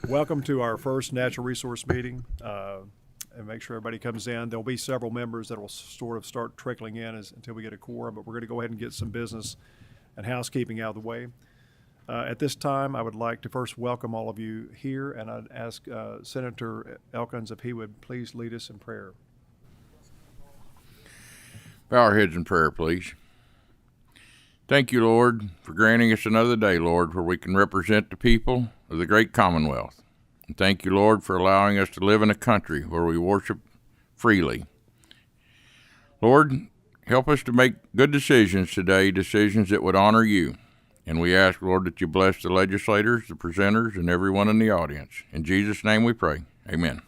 Welcome to our first natural resource meeting, and make sure everybody comes in. There'll be several members that will sort of start trickling in until we get a quorum, but we're going to go ahead and get some business and housekeeping out of the way. At this time, I would like to first welcome all of you here, and I'd ask Senator Elkins if he would please lead us in prayer. Bow our heads in prayer, please. Thank you, Lord, for granting us another day, Lord, where we can represent the people of the great Commonwealth. And thank you, Lord, for allowing us to live in a country where we worship freely. Lord, help us to make good decisions today, decisions that would honor you. And we ask, Lord, that you bless the legislators, the presenters, and everyone in the audience. In Jesus' name we pray. Amen.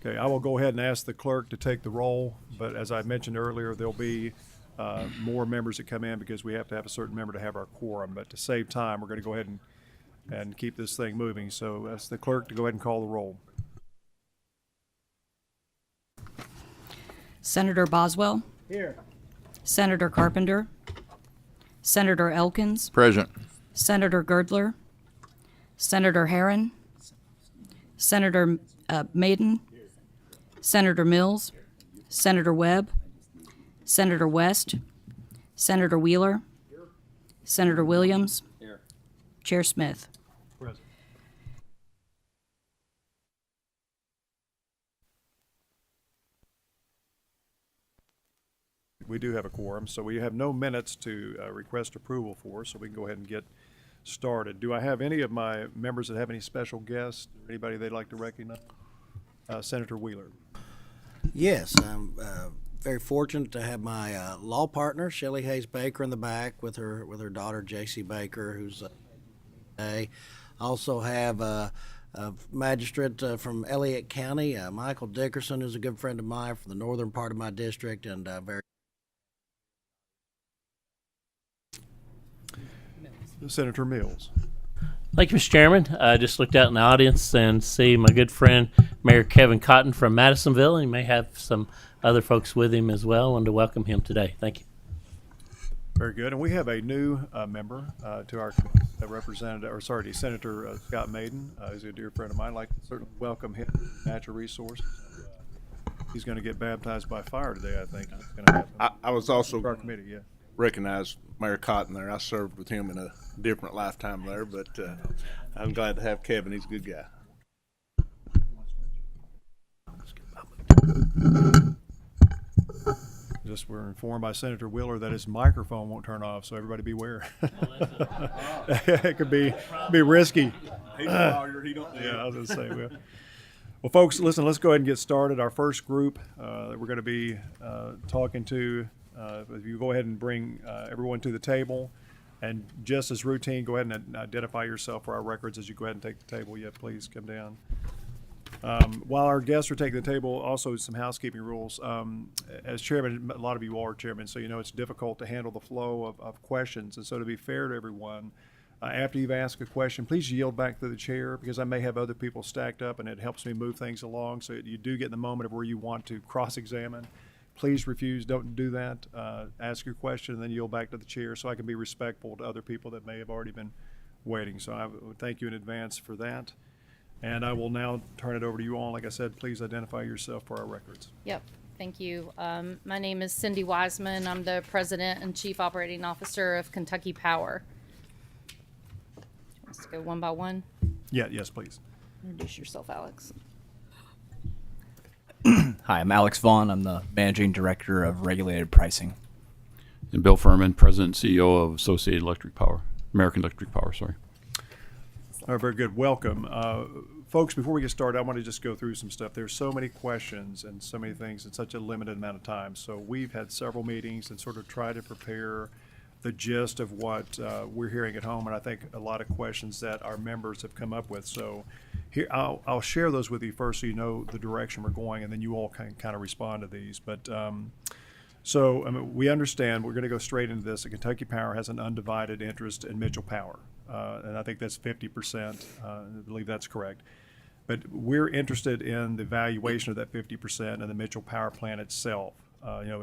Okay, I will go ahead and ask the clerk to take the roll, but as I mentioned earlier, there'll be more members that come in because we have to have a certain member to have our quorum. But to save time, we're going to go ahead and keep this thing moving. So ask the clerk to go ahead and call the roll. Senator Boswell. Here. Senator Carpenter. Senator Elkins. Present. Senator Girdler. Senator Herron. Senator Maiden. Senator Mills. Senator Webb. Senator West. Senator Wheeler. Senator Williams. Here. Chair Smith. Present. We do have a quorum, so we have no minutes to request approval for, so we can go ahead and get started. Do I have any of my members that have any special guests, anybody they'd like to recognize? Senator Wheeler. Yes, I'm very fortunate to have my law partner, Shelley Hayes Baker, in the back with her daughter, J.C. Baker, who's I also have a magistrate from Elliott County, Michael Dickerson, who's a good friend of mine from the northern part of my district, and very. Senator Mills. Thank you, Mr. Chairman. I just looked out in the audience and see my good friend, Mayor Kevin Cotton from Madisonville. He may have some other folks with him as well. I wanted to welcome him today. Thank you. Very good. And we have a new member to our Senator Scott Maiden, who's a dear friend of mine. I'd like to certainly welcome him to Natural Resources. He's going to get baptized by fire today, I think. It's going to happen. I was also Our committee, yeah. recognized Mayor Cotton there. I served with him in a different lifetime there, but I'm glad to have Kevin. He's a good guy. Just we're informed by Senator Wheeler that his microphone won't turn off, so everybody beware. It could be risky. He's a lawyer. He don't do Yeah, I was going to say, well, folks, listen, let's go ahead and get started. Our first group that we're going to be talking to, if you go ahead and bring everyone to the table, and just as routine, go ahead and identify yourself for our records as you go ahead and take the table. Yeah, please come down. While our guests are taking the table, also some housekeeping rules. As chairman, a lot of you are chairman, so you know it's difficult to handle the flow of questions. And so to be fair to everyone, after you've asked a question, please yield back to the chair because I may have other people stacked up and it helps me move things along. So you do get in the moment of where you want to cross-examine. Please refuse, don't do that. Ask your question and then yield back to the chair so I can be respectful to other people that may have already been waiting. So I would thank you in advance for that. And I will now turn it over to you all. Like I said, please identify yourself for our records. Yep, thank you. My name is Cindy Wiseman. I'm the President and Chief Operating Officer of Kentucky Power. Let's go one by one. Yeah, yes, please. Introduce yourself, Alex. Hi, I'm Alex Vaughn. I'm the Managing Director of Regulated Pricing. And Bill Furman, President and CEO of Associated Electric Power, American Electric Power, sorry. All right, very good. Welcome. Folks, before we get started, I want to just go through some stuff. There's so many questions and so many things in such a limited amount of time. So we've had several meetings and sort of tried to prepare the gist of what we're hearing at home, and I think a lot of questions that our members have come up with. So here, I'll share those with you first so you know the direction we're going, and then you all can kind of respond to these. But so I mean, we understand, we're going to go straight into this, that Kentucky Power has an undivided interest in Mitchell Power. And I think that's 50%. I believe that's correct. But we're interested in the valuation of that 50% and the Mitchell Power Plant itself.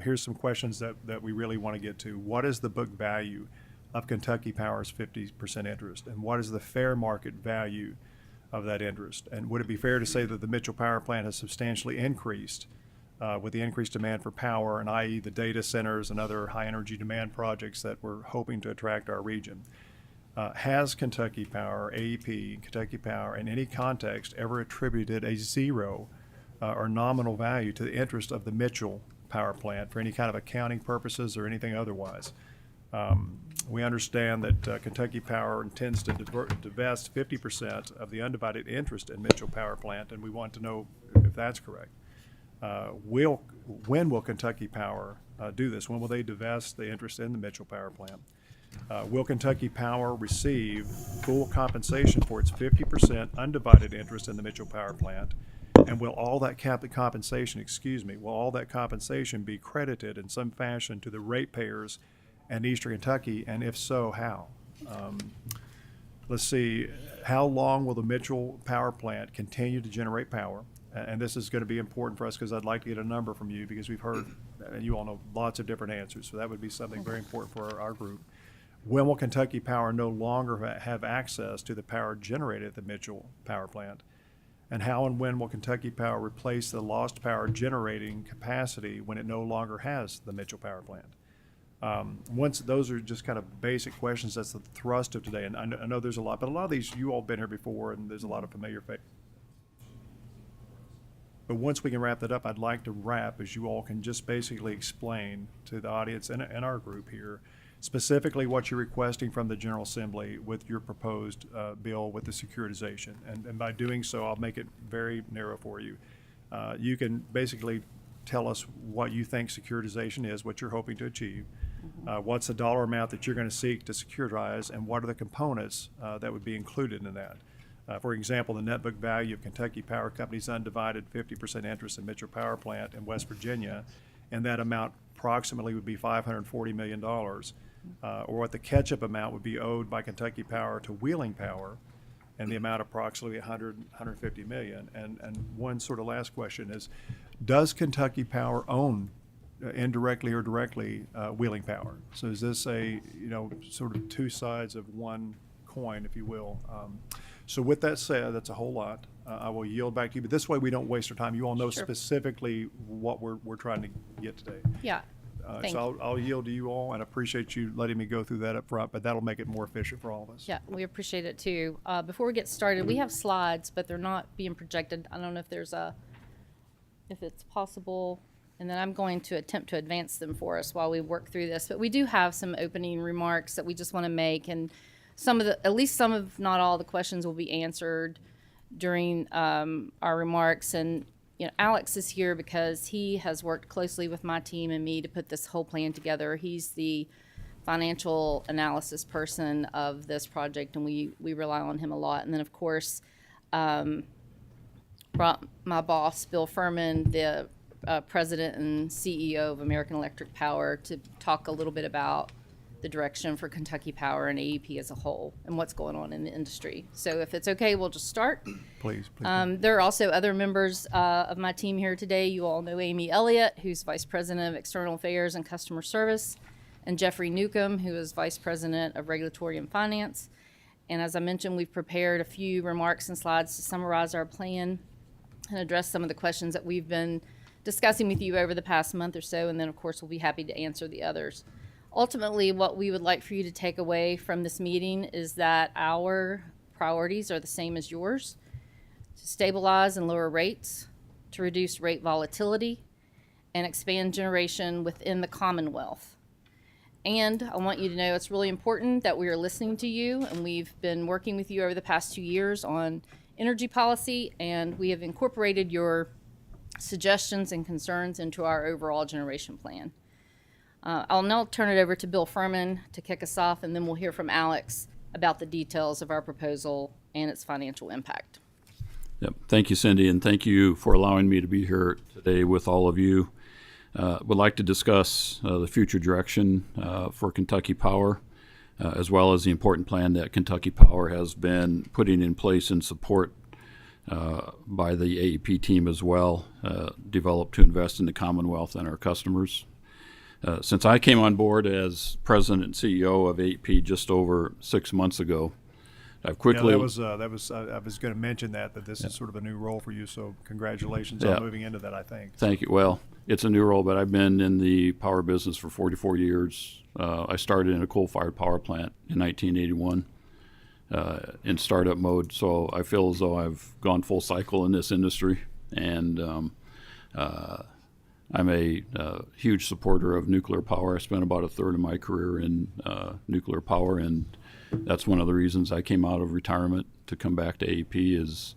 Here's some questions that we really want to get to. What is the book value of Kentucky Power's 50% interest? And what is the fair market value of that interest? And would it be fair to say that the Mitchell Power Plant has substantially increased with the increased demand for power, and i.e. the data centers and other high energy demand projects that we're hoping to attract our region? Has Kentucky Power, AEP, Kentucky Power, in any context ever attributed a zero or nominal value to the interest of the Mitchell Power Plant for any kind of accounting purposes or anything otherwise? We understand that Kentucky Power intends to divest 50% of the undivided interest in Mitchell Power Plant, and we want to know if that's correct. When will Kentucky Power do this? When will they divest the interest in the Mitchell Power Plant? Will Kentucky Power receive full compensation for its 50% undivided interest in the Mitchell Power Plant? And will all that compensation be credited in some fashion to the ratepayers in Eastern Kentucky? And if so, how? Let's see, how long will the Mitchell Power Plant continue to generate power? And this is going to be important for us because I'd like to get a number from you, because we've heard, and you all know, lots of different answers. So that would be something very important for our group. When will Kentucky Power no longer have access to the power generated at the Mitchell Power Plant? And how and when will Kentucky Power replace the lost power generating capacity when it no longer has the Mitchell Power Plant? Once those are just kind of basic questions, that's the thrust of today. And I know there's a lot, but a lot of these you all been here before, and there's a lot of familiar faces. But once we can wrap that up, I'd like to wrap as you all can just basically explain to the audience and our group here specifically what you're requesting from the General Assembly with your proposed bill with the securitization. And by doing so, I'll make it very narrow for you. You can basically tell us what you think securitization is, what you're hoping to achieve, what's the dollar amount that you're going to seek to securitize, and what are the components that would be included in that. For example, the net book value of Kentucky Power Company's undivided 50% interest in Mitchell Power Plant in West Virginia, and that amount approximately would be $540 million, or what the catch-up amount would be owed by Kentucky Power to Wheeling Power, and the amount approximately $150 million. And one sort of last question is, does Kentucky Power own indirectly or directly Wheeling Power? So is this a, sort of two sides of one coin, if you will? So with that said, that's a whole lot. I will yield back to you, but this way we don't waste our time. You all know specifically what we're trying to get today. Yeah. So I'll yield to you all, and appreciate you letting me go through that up front, but that'll make it more efficient for all of us. Yeah, we appreciate it too. Before we get started, we have slides, but they're not being projected. I don't know if it's possible, and then I'm going to attempt to advance them for us while we work through this. But we do have some opening remarks that we just want to make, and at least some of, not all the questions will be answered during our remarks. And Alex is here because he has worked closely with my team and me to put this whole plan together. He's the financial analysis person of this project, and we rely on him a lot. And then, of course, brought my boss, Bill Furman, the president and CEO of American Electric Power, to talk a little bit about the direction for Kentucky Power and AEP as a whole and what's going on in the industry. So if it's okay, we'll just start. Please. There are also other members of my team here today. You all know Amy Elliott, who's Vice President of External Affairs and Customer Service, and Jeffrey Newcomb, who is Vice President of Regulatory and Finance. And as I mentioned, we've prepared a few remarks and slides to summarize our plan and address some of the questions that we've been discussing with you over the past month or so. And then, of course, we'll be happy to answer the others. Ultimately, what we would like for you to take away from this meeting is that our priorities are the same as yours: to stabilize and lower rates, to reduce rate volatility, and expand generation within the Commonwealth. And I want you to know it's really important that we are listening to you, and we've been working with you over the past 2 years on energy policy, and we have incorporated your suggestions and concerns into our overall generation plan. I'll now turn it over to Bill Furman to kick us off, and then we'll hear from Alex about the details of our proposal and its financial impact. Yep. Thank you, Cindy, and thank you for allowing me to be here today with all of you. Would like to discuss the future direction for Kentucky Power, as well as the important plan that Kentucky Power has been putting in place in support by the AEP team as well, developed to invest in the Commonwealth and our customers. Since I came on board as president and CEO of AEP just over 6 months ago, I've quickly. Yeah, that was. I was going to mention that this is sort of a new role for you. So congratulations on moving into that. I think. Thank you. Well, it's a new role, but I've been in the power business for 44 years. I started in a coal-fired power plant in 1981 in startup mode. So I feel as though I've gone full cycle in this industry, and I'm a huge supporter of nuclear power. I spent about a third of my career in nuclear power, and that's one of the reasons I came out of retirement to come back to AEP is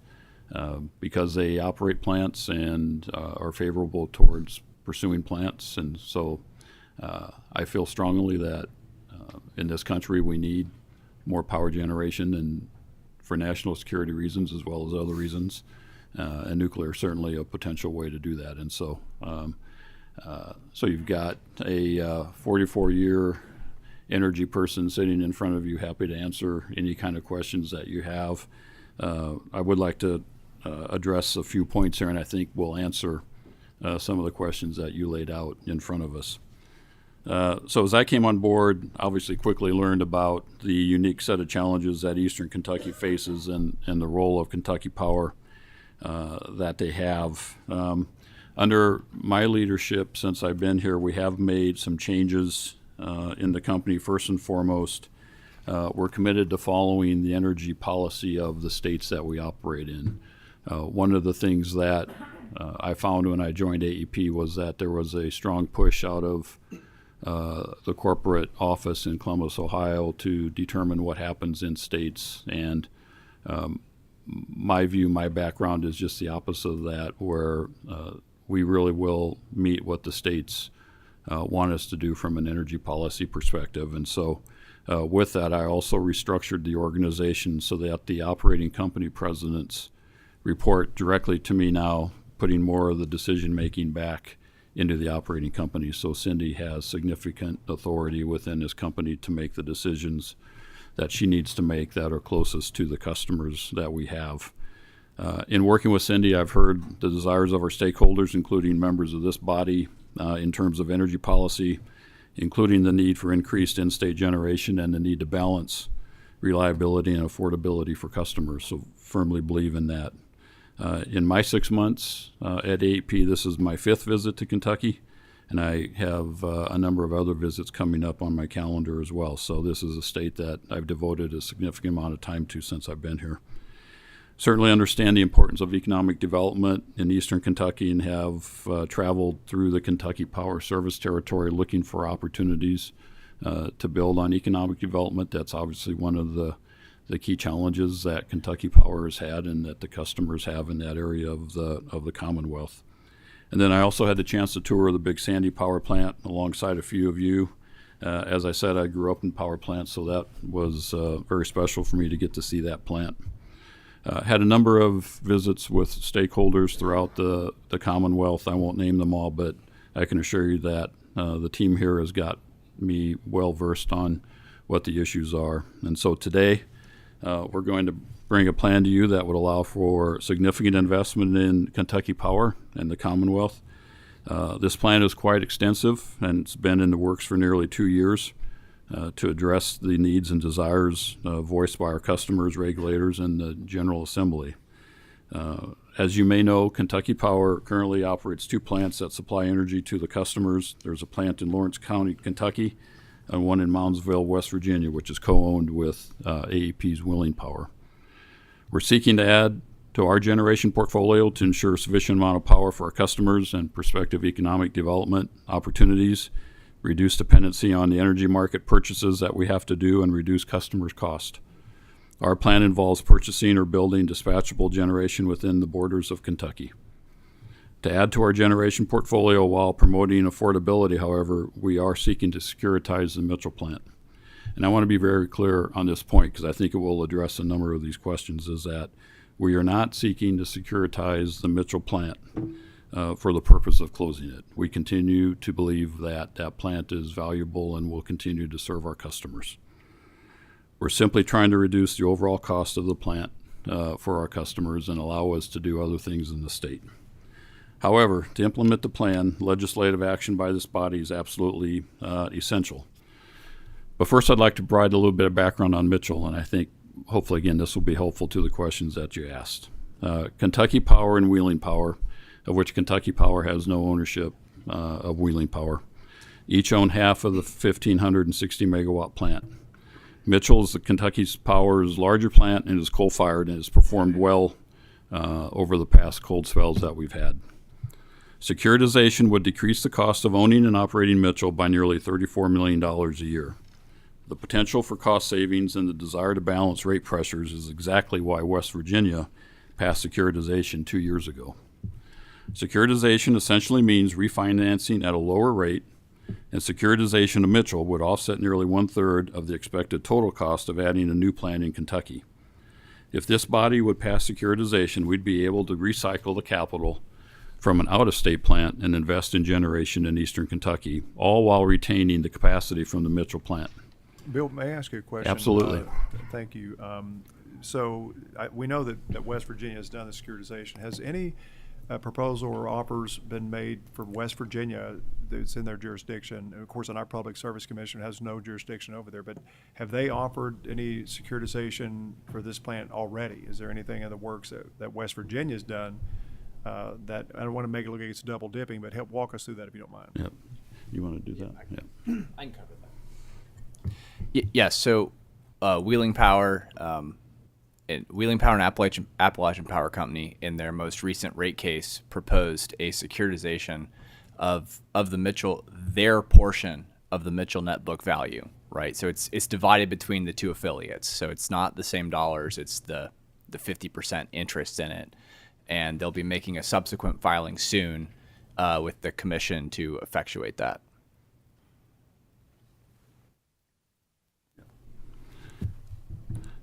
because they operate plants and are favorable towards pursuing plants. And so I feel strongly that in this country we need more power generation, and for national security reasons as well as other reasons. And nuclear is certainly a potential way to do that. And so so you've got a 44-year energy person sitting in front of you, happy to answer any kind of questions that you have. I would like to address a few points here, and I think we'll answer some of the questions that you laid out in front of us. So as I came on board, obviously quickly learned about the unique set of challenges that Eastern Kentucky faces and the role of Kentucky Power that they have. Under my leadership, since I've been here, we have made some changes in the company. First and foremost, we're committed to following the energy policy of the states that we operate in. One of the things that I found when I joined AEP was that there was a strong push out of the corporate office in Columbus, Ohio, to determine what happens in states. And my view, my background is just the opposite of that, where we really will meet what the states want us to do from an energy policy perspective. And so with that, I also restructured the organization so that the operating company presidents report directly to me now, putting more of the decision-making back into the operating company. So Cindy has significant authority within this company to make the decisions that she needs to make that are closest to the customers that we have. In working with Cindy, I've heard the desires of our stakeholders, including members of this body, in terms of energy policy, including the need for increased in-state generation and the need to balance reliability and affordability for customers. So firmly believe in that. In my 6 months at AEP, this is my 5th visit to Kentucky, and I have a number of other visits coming up on my calendar as well. So this is a state that I've devoted a significant amount of time to since I've been here. Certainly understand the importance of economic development in eastern Kentucky and have traveled through the Kentucky Power Service territory looking for opportunities to build on economic development. That's obviously one of the key challenges that Kentucky Power has had and that the customers have in that area of the Commonwealth. And then I also had the chance to tour the Big Sandy Power Plant alongside a few of you. As I said, I grew up in power plants, so that was very special for me to get to see that plant. Had a number of visits with stakeholders throughout the Commonwealth. I won't name them all, but I can assure you that the team here has got me well versed on what the issues are. And so today, we're going to bring a plan to you that would allow for significant investment in Kentucky Power and the Commonwealth. This plan is quite extensive, and it's been in the works for nearly 2 years to address the needs and desires voiced by our customers, regulators, and the General Assembly. As you may know, Kentucky Power currently operates 2 plants that supply energy to the customers. There's a plant in Lawrence County, Kentucky, and one in Moundsville, West Virginia, which is co-owned with AEP's Wheeling Power. We're seeking to add to our generation portfolio to ensure sufficient amount of power for our customers and prospective economic development opportunities, reduce dependency on the energy market purchases that we have to do, and reduce customers' cost. Our plan involves purchasing or building dispatchable generation within the borders of Kentucky. To add to our generation portfolio while promoting affordability, however, we are seeking to securitize the Mitchell plant. And I want to be very clear on this point because I think it will address a number of these questions, is that We are not seeking to securitize the Mitchell plant for the purpose of closing it. We continue to believe that that plant is valuable and will continue to serve our customers. We're simply trying to reduce the overall cost of the plant for our customers and allow us to do other things in the state. However, to implement the plan, legislative action by this body is absolutely essential. But first, I'd like to provide a little bit of background on Mitchell, and I think hopefully, again, this will be helpful to the questions that you asked. Kentucky Power and Wheeling Power, of which Kentucky Power has no ownership of Wheeling Power, each own half of the 1,560 megawatt plant. Mitchell is the Kentucky Power's larger plant and is coal-fired and has performed well over the past cold spells that we've had. Securitization would decrease the cost of owning and operating Mitchell by nearly $34 million a year. The potential for cost savings and the desire to balance rate pressures is exactly why West Virginia passed securitization 2 years ago. Securitization essentially means refinancing at a lower rate, and securitization of Mitchell would offset nearly 1/3 of the expected total cost of adding a new plant in Kentucky. If this body would pass securitization, we'd be able to recycle the capital from an out-of-state plant and invest in generation in eastern Kentucky, all while retaining the capacity from the Mitchell plant. Bill, may I ask you a question? Absolutely. Thank you. So we know that West Virginia has done the securitization. Has any proposal or offers been made for West Virginia that's in their jurisdiction? And of course, our Public Service Commission has no jurisdiction over there, but have they offered any securitization for this plant already? Is there anything in the works that West Virginia's done that, I don't want to make it look like it's double dipping, but help walk us through that if you don't mind. Yep. You want to do that? Yeah. I can cover that. Yes. So, Wheeling Power, and Appalachian Power Company, in their most recent rate case, proposed a securitization of the Mitchell, their portion of the Mitchell net book value. Right. So it's divided between the two affiliates. So it's not the same dollars. It's the 50% interest in it, and they'll be making a subsequent filing soon with the commission to effectuate that.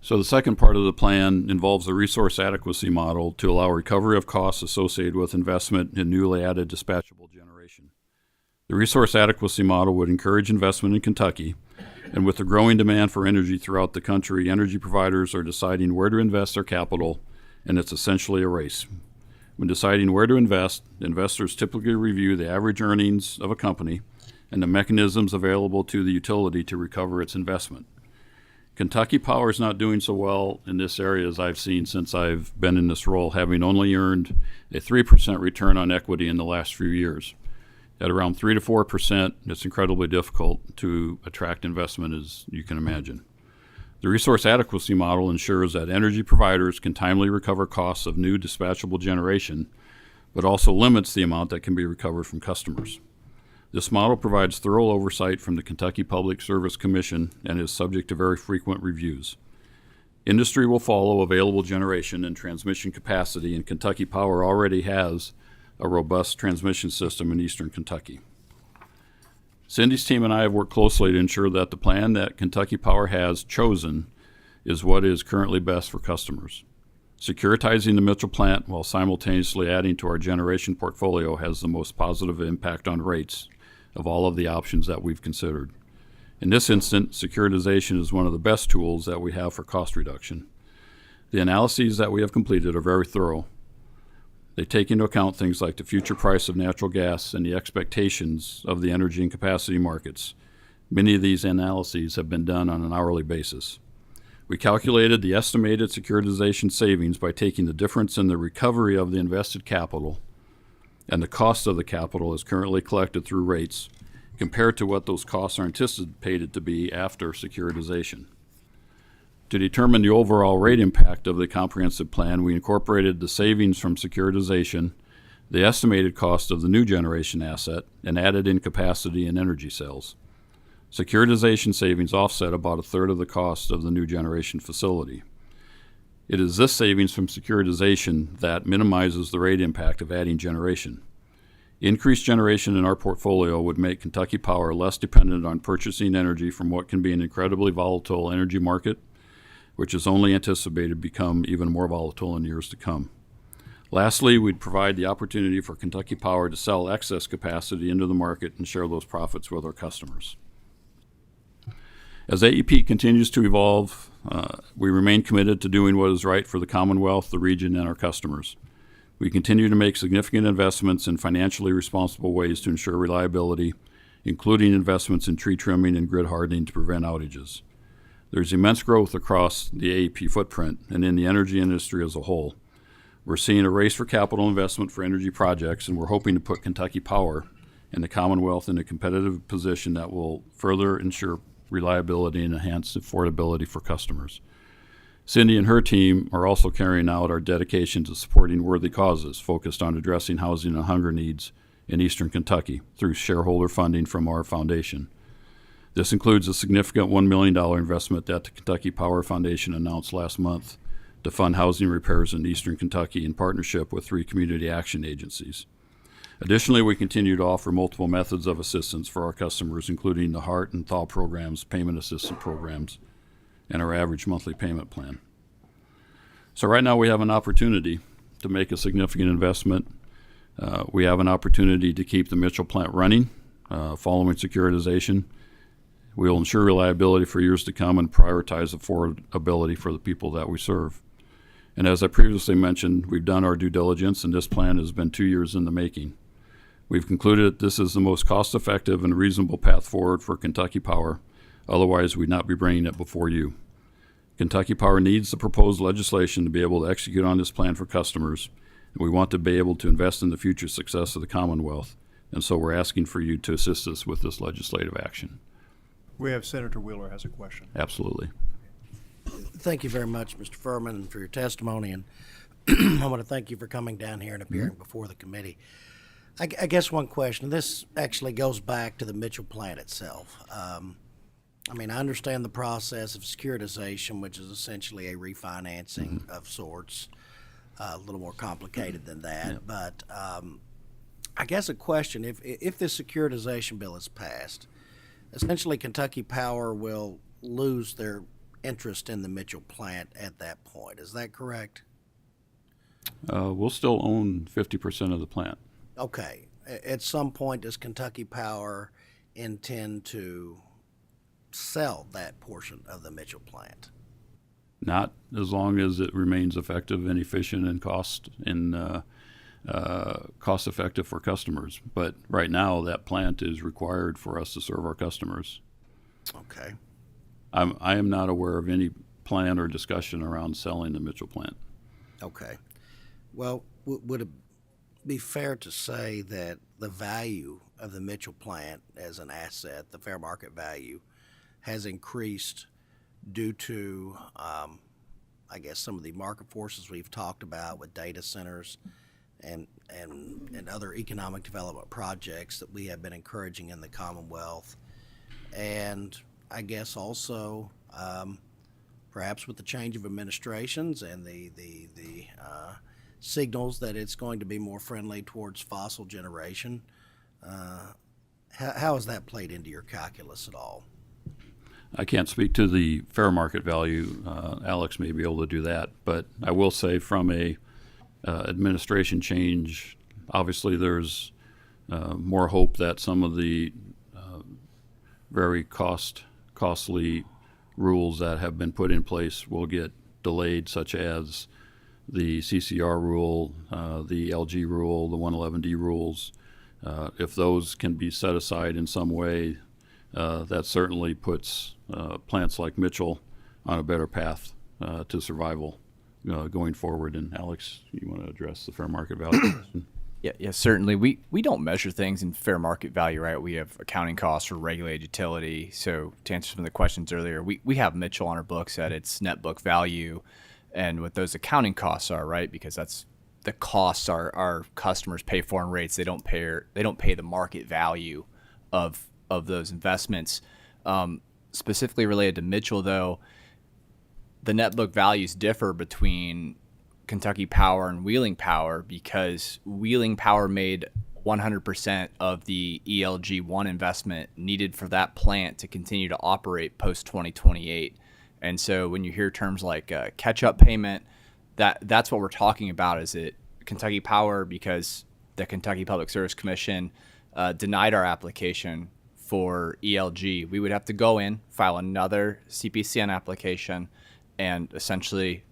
So the second part of the plan involves a resource adequacy model to allow recovery of costs associated with investment in newly added dispatchable generation. The resource adequacy model would encourage investment in Kentucky, and with the growing demand for energy throughout the country, energy providers are deciding where to invest their capital, and it's essentially a race. When deciding where to invest, investors typically review the average earnings of a company and the mechanisms available to the utility to recover its investment. Kentucky Power is not doing so well in this area as I've seen since I've been in this role, having only earned a 3% return on equity in the last few years. At around 3 to 4%, it's incredibly difficult to attract investment, as you can imagine. The resource adequacy model ensures that energy providers can timely recover costs of new dispatchable generation, but also limits the amount that can be recovered from customers. This model provides thorough oversight from the Kentucky Public Service Commission and is subject to very frequent reviews. Industry will follow available generation and transmission capacity, and Kentucky Power already has a robust transmission system in eastern Kentucky. Cindy's team and I have worked closely to ensure that the plan that Kentucky Power has chosen is what is currently best for customers. Securitizing the Mitchell plant while simultaneously adding to our generation portfolio has the most positive impact on rates of all of the options that we've considered. In this instance, securitization is one of the best tools that we have for cost reduction. The analyses that we have completed are very thorough. They take into account things like the future price of natural gas and the expectations of the energy and capacity markets. Many of these analyses have been done on an hourly basis. We calculated the estimated securitization savings by taking the difference in the recovery of the invested capital and the cost of the capital is currently collected through rates compared to what those costs are anticipated to be after securitization. To determine the overall rate impact of the comprehensive plan, we incorporated the savings from securitization, the estimated cost of the new generation asset, and added in capacity and energy sales. Securitization savings offset about 1/3 of the cost of the new generation facility. It is this savings from securitization that minimizes the rate impact of adding generation. Increased generation in our portfolio would make Kentucky Power less dependent on purchasing energy from what can be an incredibly volatile energy market, which is only anticipated to become even more volatile in years to come. Lastly, we'd provide the opportunity for Kentucky Power to sell excess capacity into the market and share those profits with our customers. As AEP continues to evolve, we remain committed to doing what is right for the Commonwealth, the region, and our customers. We continue to make significant investments in financially responsible ways to ensure reliability, including investments in tree trimming and grid hardening to prevent outages. There's immense growth across the AEP footprint and in the energy industry as a whole. We're seeing a race for capital investment for energy projects, and we're hoping to put Kentucky Power and the Commonwealth in a competitive position that will further ensure reliability and enhance affordability for customers. Cindy and her team are also carrying out our dedication to supporting worthy causes focused on addressing housing and hunger needs in eastern Kentucky through shareholder funding from our foundation. This includes a significant $1 million investment that the Kentucky Power Foundation announced last month to fund housing repairs in eastern Kentucky in partnership with 3 community action agencies. Additionally, we continue to offer multiple methods of assistance for our customers, including the HEART and THAW programs, payment assistance programs, and our average monthly payment plan. So right now we have an opportunity to make a significant investment. We have an opportunity to keep the Mitchell plant running following securitization. We will ensure reliability for years to come and prioritize affordability for the people that we serve. And as I previously mentioned, we've done our due diligence, and this plan has been 2 years in the making. We've concluded that this is the most cost-effective and reasonable path forward for Kentucky Power. Otherwise, we'd not be bringing it before you. Kentucky Power needs the proposed legislation to be able to execute on this plan for customers, and we want to be able to invest in the future success of the Commonwealth. And so we're asking for you to assist us with this legislative action. We have Senator Wheeler has a question. Absolutely. Thank you very much, Mr. Furman, for your testimony, and I want to thank you for coming down here and appearing before the committee. I guess one question, this actually goes back to the Mitchell plant itself. I mean, I understand the process of securitization, which is essentially a refinancing of sorts, a little more complicated than that. But I guess a question, if this securitization bill is passed, essentially Kentucky Power will lose their interest in the Mitchell plant at that point. Is that correct? We'll still own 50% of the plant. Okay. At some point, does Kentucky Power intend to sell that portion of the Mitchell plant? Not as long as it remains effective and efficient and cost effective for customers. But right now, that plant is required for us to serve our customers. Okay. I am not aware of any plan or discussion around selling the Mitchell plant. Okay. Well, would it be fair to say that the value of the Mitchell plant as an asset, the fair market value, has increased due to, I guess, some of the market forces we've talked about with data centers and other economic development projects that we have been encouraging in the Commonwealth? And I guess also, perhaps with the change of administrations and the signals that it's going to be more friendly towards fossil generation, how has that played into your calculus at all? I can't speak to the fair market value. Alex may be able to do that. But I will say from a administration change, obviously there's more hope that some of the very costly rules that have been put in place will get delayed, such as the CCR rule, the LG rule, the 111D rules. If those can be set aside in some way, that certainly puts plants like Mitchell on a better path to survival going forward. And Alex, you want to address the fair market value question? Yeah, certainly. We don't measure things in fair market value, right? We have accounting costs for regulated utility. So to answer some of the questions earlier, we have Mitchell on our books at its net book value, and what those accounting costs are, right? Because that's the costs our customers pay for in rates. They don't pay the market value of those investments. Specifically related to Mitchell, though, the net book values differ between Kentucky Power and Wheeling Power because Wheeling Power made 100% of the ELG1 investment needed for that plant to continue to operate post 2028. And so when you hear terms like catch-up payment, that's what we're talking about. Is it Kentucky Power, because the Kentucky Public Service Commission denied our application for ELG, we would have to go in, file another CPCN application, and essentially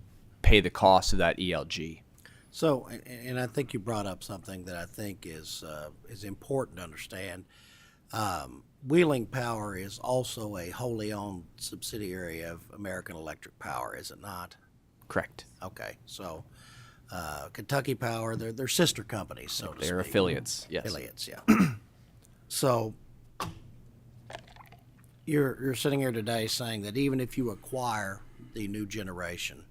pay the cost of that ELG. So, and I think you brought up something that I think is important to understand. Wheeling Power is also a wholly owned subsidiary of American Electric Power, is it not? Correct. Okay, so Kentucky Power, they're sister companies, so to speak. They're affiliates, yes. Affiliates, yeah. So you're sitting here today saying that even if you acquire the new generation,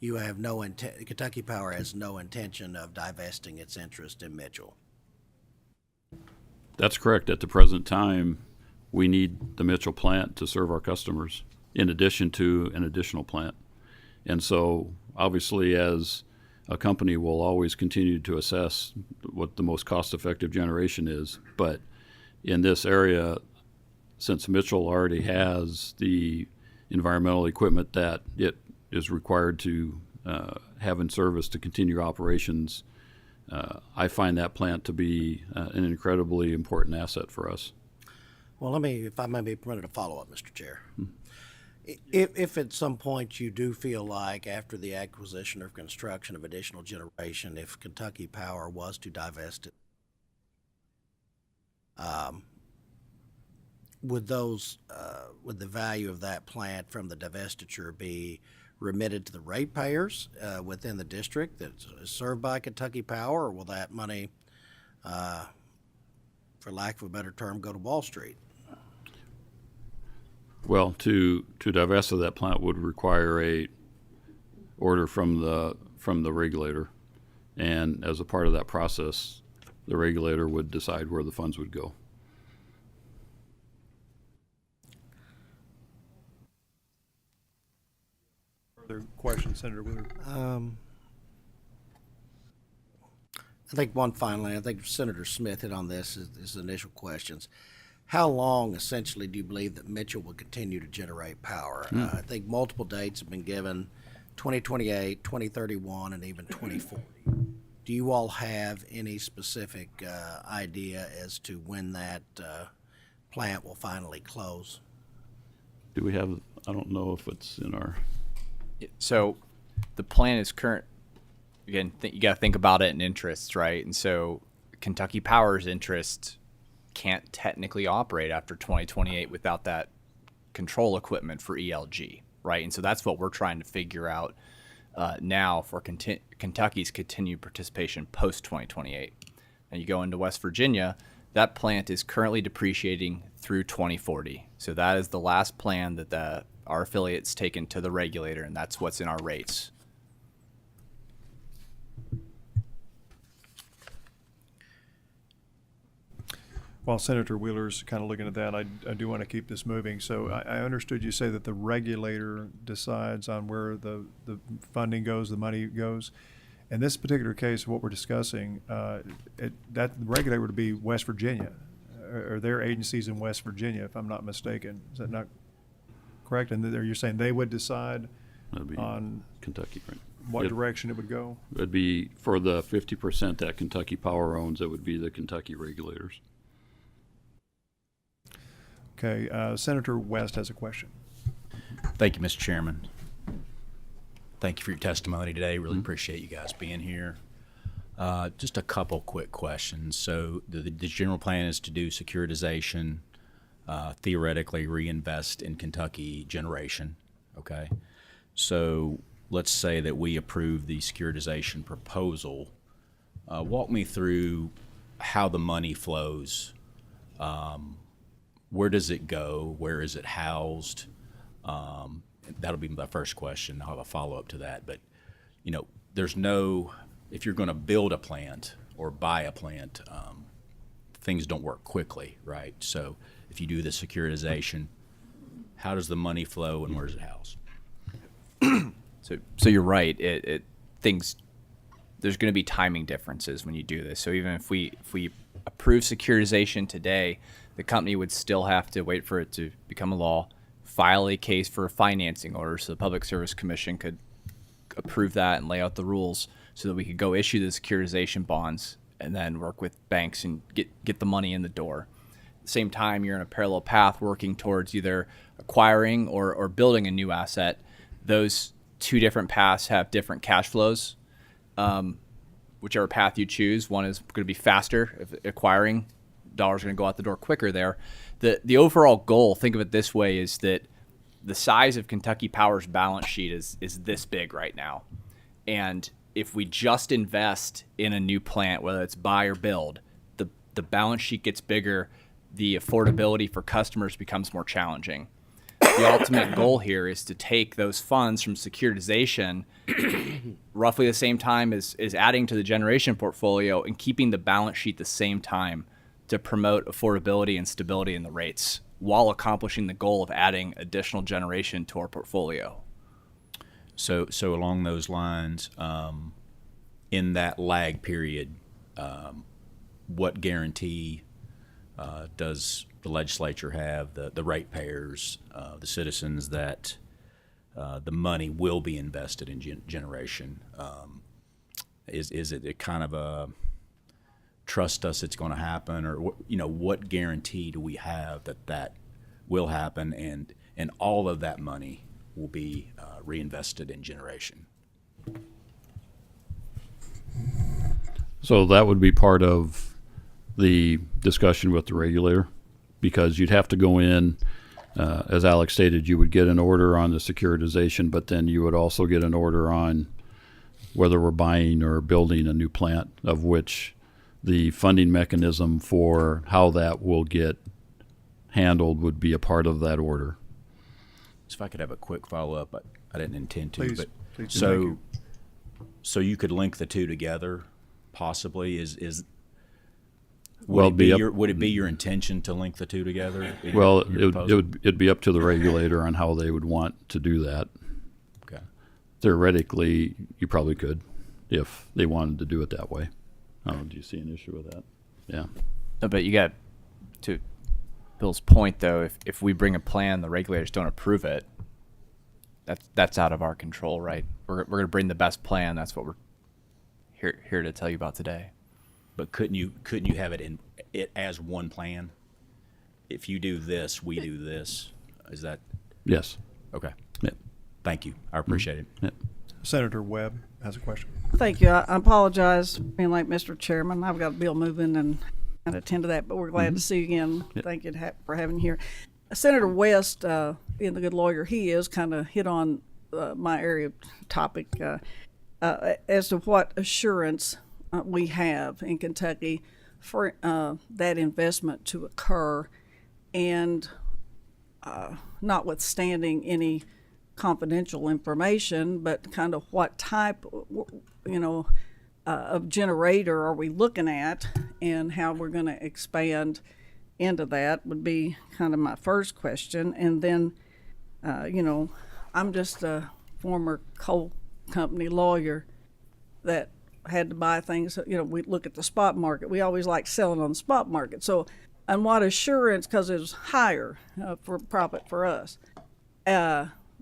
you have no intent. Kentucky Power has no intention of divesting its interest in Mitchell. That's correct. At the present time, we need the Mitchell plant to serve our customers in addition to an additional plant. And so obviously, as a company, we'll always continue to assess what the most cost-effective generation is. But in this area, since Mitchell already has the environmental equipment that it is required to have in service to continue operations, I find that plant to be an incredibly important asset for us. Well, if I may be permitted to follow up, Mr. Chair. If at some point you do feel like after the acquisition or construction of additional generation, if Kentucky Power was to divest it, would the value of that plant from the divestiture be remitted to the ratepayers within the district that is served by Kentucky Power, or will that money, for lack of a better term, go to Wall Street? Well, to divest of that plant would require a order from the regulator, and as a part of that process, the regulator would decide where the funds would go. Further questions, Senator Wheeler? I think one finally, I think Senator Smith hit on this, his initial questions. How long, essentially, do you believe that Mitchell will continue to generate power? I think multiple dates have been given, 2028, 2031, and even 2040. Do you all have any specific idea as to when that plant will finally close? Do we have, I don't know if it's in our... So the plan is current. Again, you got to think about it in interests, right? And so Kentucky Power's interest can't technically operate after 2028 without that control equipment for ELG, right? And so that's what we're trying to figure out now for Kentucky's continued participation post 2028. And you go into West Virginia, that plant is currently depreciating through 2040. So that is the last plan that our affiliates taken to the regulator, and that's what's in our rates. While Senator Wheeler's kind of looking at that, I do want to keep this moving. So I understood you say that the regulator decides on where the funding goes, the money goes. In this particular case, what we're discussing, that the regulator would be West Virginia, or their agencies in West Virginia, if I'm not mistaken. Is that not correct? And you're saying they would decide on Kentucky, right? what direction it would go? It'd be for the 50% that Kentucky Power owns, it would be the Kentucky regulators. Okay, Senator West has a question. Thank you, Mr. Chairman. Thank you for your testimony today. Really appreciate you guys being here. Just a couple quick questions. So the general plan is to do securitization, theoretically reinvest in Kentucky generation, okay? So let's say that we approve the securitization proposal. Walk me through how the money flows. Where does it go? Where is it housed? That'll be my first question. I'll have a follow-up to that. But, you know, there's no, if you're going to build a plant or buy a plant, things don't work quickly, right? So if you do the securitization, how does the money flow and where's it housed? So you're right. There's going to be timing differences when you do this. So even if we approve securitization today, the company would still have to wait for it to become a law, file a case for a financing order so the Public Service Commission could approve that and lay out the rules so that we could go issue the securitization bonds and then work with banks and get the money in the door. At the same time, you're in a parallel path working towards either acquiring or building a new asset. Those two different paths have different cash flows. Whichever path you choose, one is going to be faster. If acquiring, dollars are going to go out the door quicker there. The overall goal, think of it this way, is that the size of Kentucky Power's balance sheet is this big right now. And if we just invest in a new plant, whether it's buy or build, the balance sheet gets bigger, the affordability for customers becomes more challenging. The ultimate goal here is to take those funds from securitization roughly the same time as adding to the generation portfolio and keeping the balance sheet the same time to promote affordability and stability in the rates while accomplishing the goal of adding additional generation to our portfolio. So along those lines, in that lag period, what guarantee does the legislature have, the ratepayers, the citizens, that the money will be invested in generation? Is it a kind of a trust us it's going to happen, or what guarantee do we have that will happen and all of that money will be reinvested in generation? So that would be part of the discussion with the regulator, because you'd have to go in, as Alex stated, you would get an order on the securitization, but then you would also get an order on whether we're buying or building a new plant, of which the funding mechanism for how that will get handled would be a part of that order. So if I could have a quick follow-up, I didn't intend to, Please, but please do. Thank you. So you could link the two together, possibly. Well, would it be your intention to link the two together? Well, it'd be up to the regulator on how they would want to do that. Okay. Theoretically, you probably could, if they wanted to do it that way. Do you see an issue with that? Yeah. No, but you got, to Bill's point though, if we bring a plan, the regulators don't approve it, that's out of our control, right? We're going to bring the best plan. That's what we're here to tell you about today. But couldn't you have it as one plan? If you do this, we do this. Is that Yes. okay? Yep. Thank you. I appreciate it. Yep. Senator Webb has a question. Thank you. I apologize, being like Mr. Chairman. I've got a bill moving and attend to that, but we're glad to see you again. Yep. Thank you for having you here. Senator West, being the good lawyer he is, kind of hit on my area topic as to what assurance we have in Kentucky for that investment to occur, and notwithstanding any confidential information, but kind of what type, of generator are we looking at, and how we're going to expand into that would be kind of my first question. And then, I'm just a former coal company lawyer that had to buy things. We look at the spot market. We always like selling on the spot market. So, and what assurance, because it was higher for profit for us.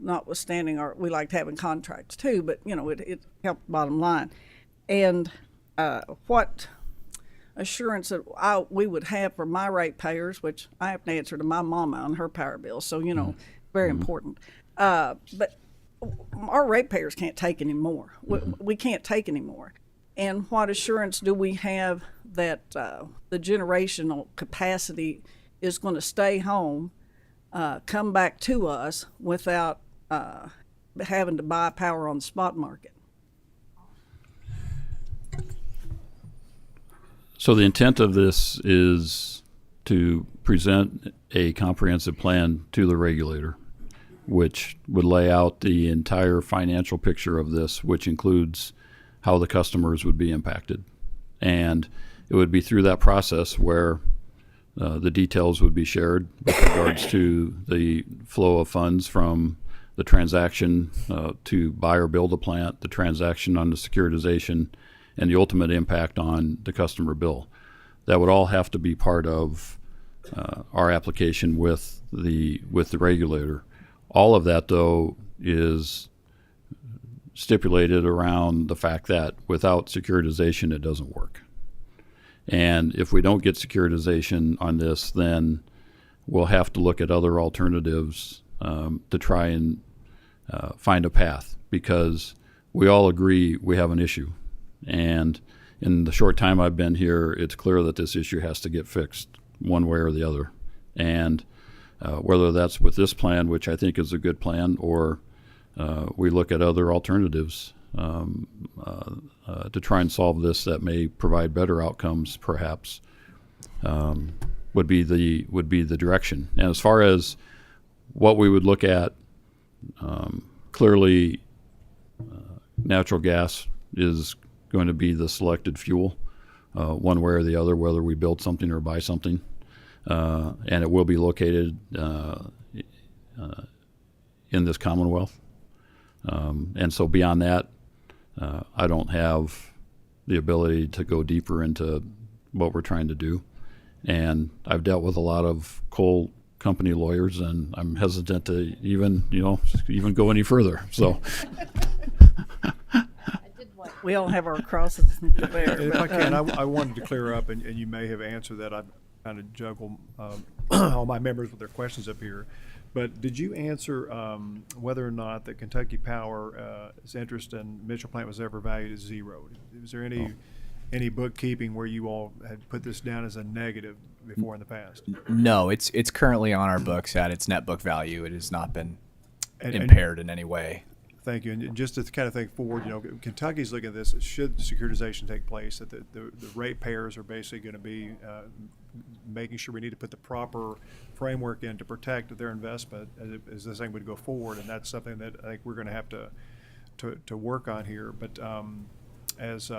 Notwithstanding, we liked having contracts too, but it helped the bottom line. And what assurance that we would have for my ratepayers, which I have to answer to my mama on her power bill, so very important. But our ratepayers can't take any more. We can't take any more. And what assurance do we have that the generational capacity is going to stay home, come back to us without having to buy power on the spot market? So the intent of this is to present a comprehensive plan to the regulator, which would lay out the entire financial picture of this, which includes how the customers would be impacted. And it would be through that process where the details would be shared with regards to the flow of funds from the transaction to buy or build a plant, the transaction on the securitization, and the ultimate impact on the customer bill. That would all have to be part of our application with the regulator. All of that, though, is stipulated around the fact that without securitization, it doesn't work. And if we don't get securitization on this, then we'll have to look at other alternatives to try and find a path, because we all agree we have an issue. And in the short time I've been here, it's clear that this issue has to get fixed one way or the other. And whether that's with this plan, which I think is a good plan, or we look at other alternatives to try and solve this that may provide better outcomes, perhaps, would be the direction. And as far as what we would look at, clearly, natural gas is going to be the selected fuel, one way or the other, whether we build something or buy something, and it will be located in this Commonwealth. And so beyond that, I don't have the ability to go deeper into what we're trying to do. And I've dealt with a lot of coal company lawyers, and I'm hesitant to even go any further. So We all have our crosses to bear. If I can, I wanted to clear up, and you may have answered that. I kind of juggle all my members with their questions up here. But did you answer whether or not the Kentucky Power's interest in Mitchell Plant was ever valued at zero? Was there any bookkeeping where you all had put this down as a negative before in the past? No, it's currently on our books at its net book value. It has not been impaired in any way. Thank you. And just to kind of think forward, Kentucky's looking at this. Should securitization take place, that the ratepayers are basically going to be making sure we need to put the proper framework in to protect their investment as this thing would go forward. And that's something that I think we're going to have to work on here. But as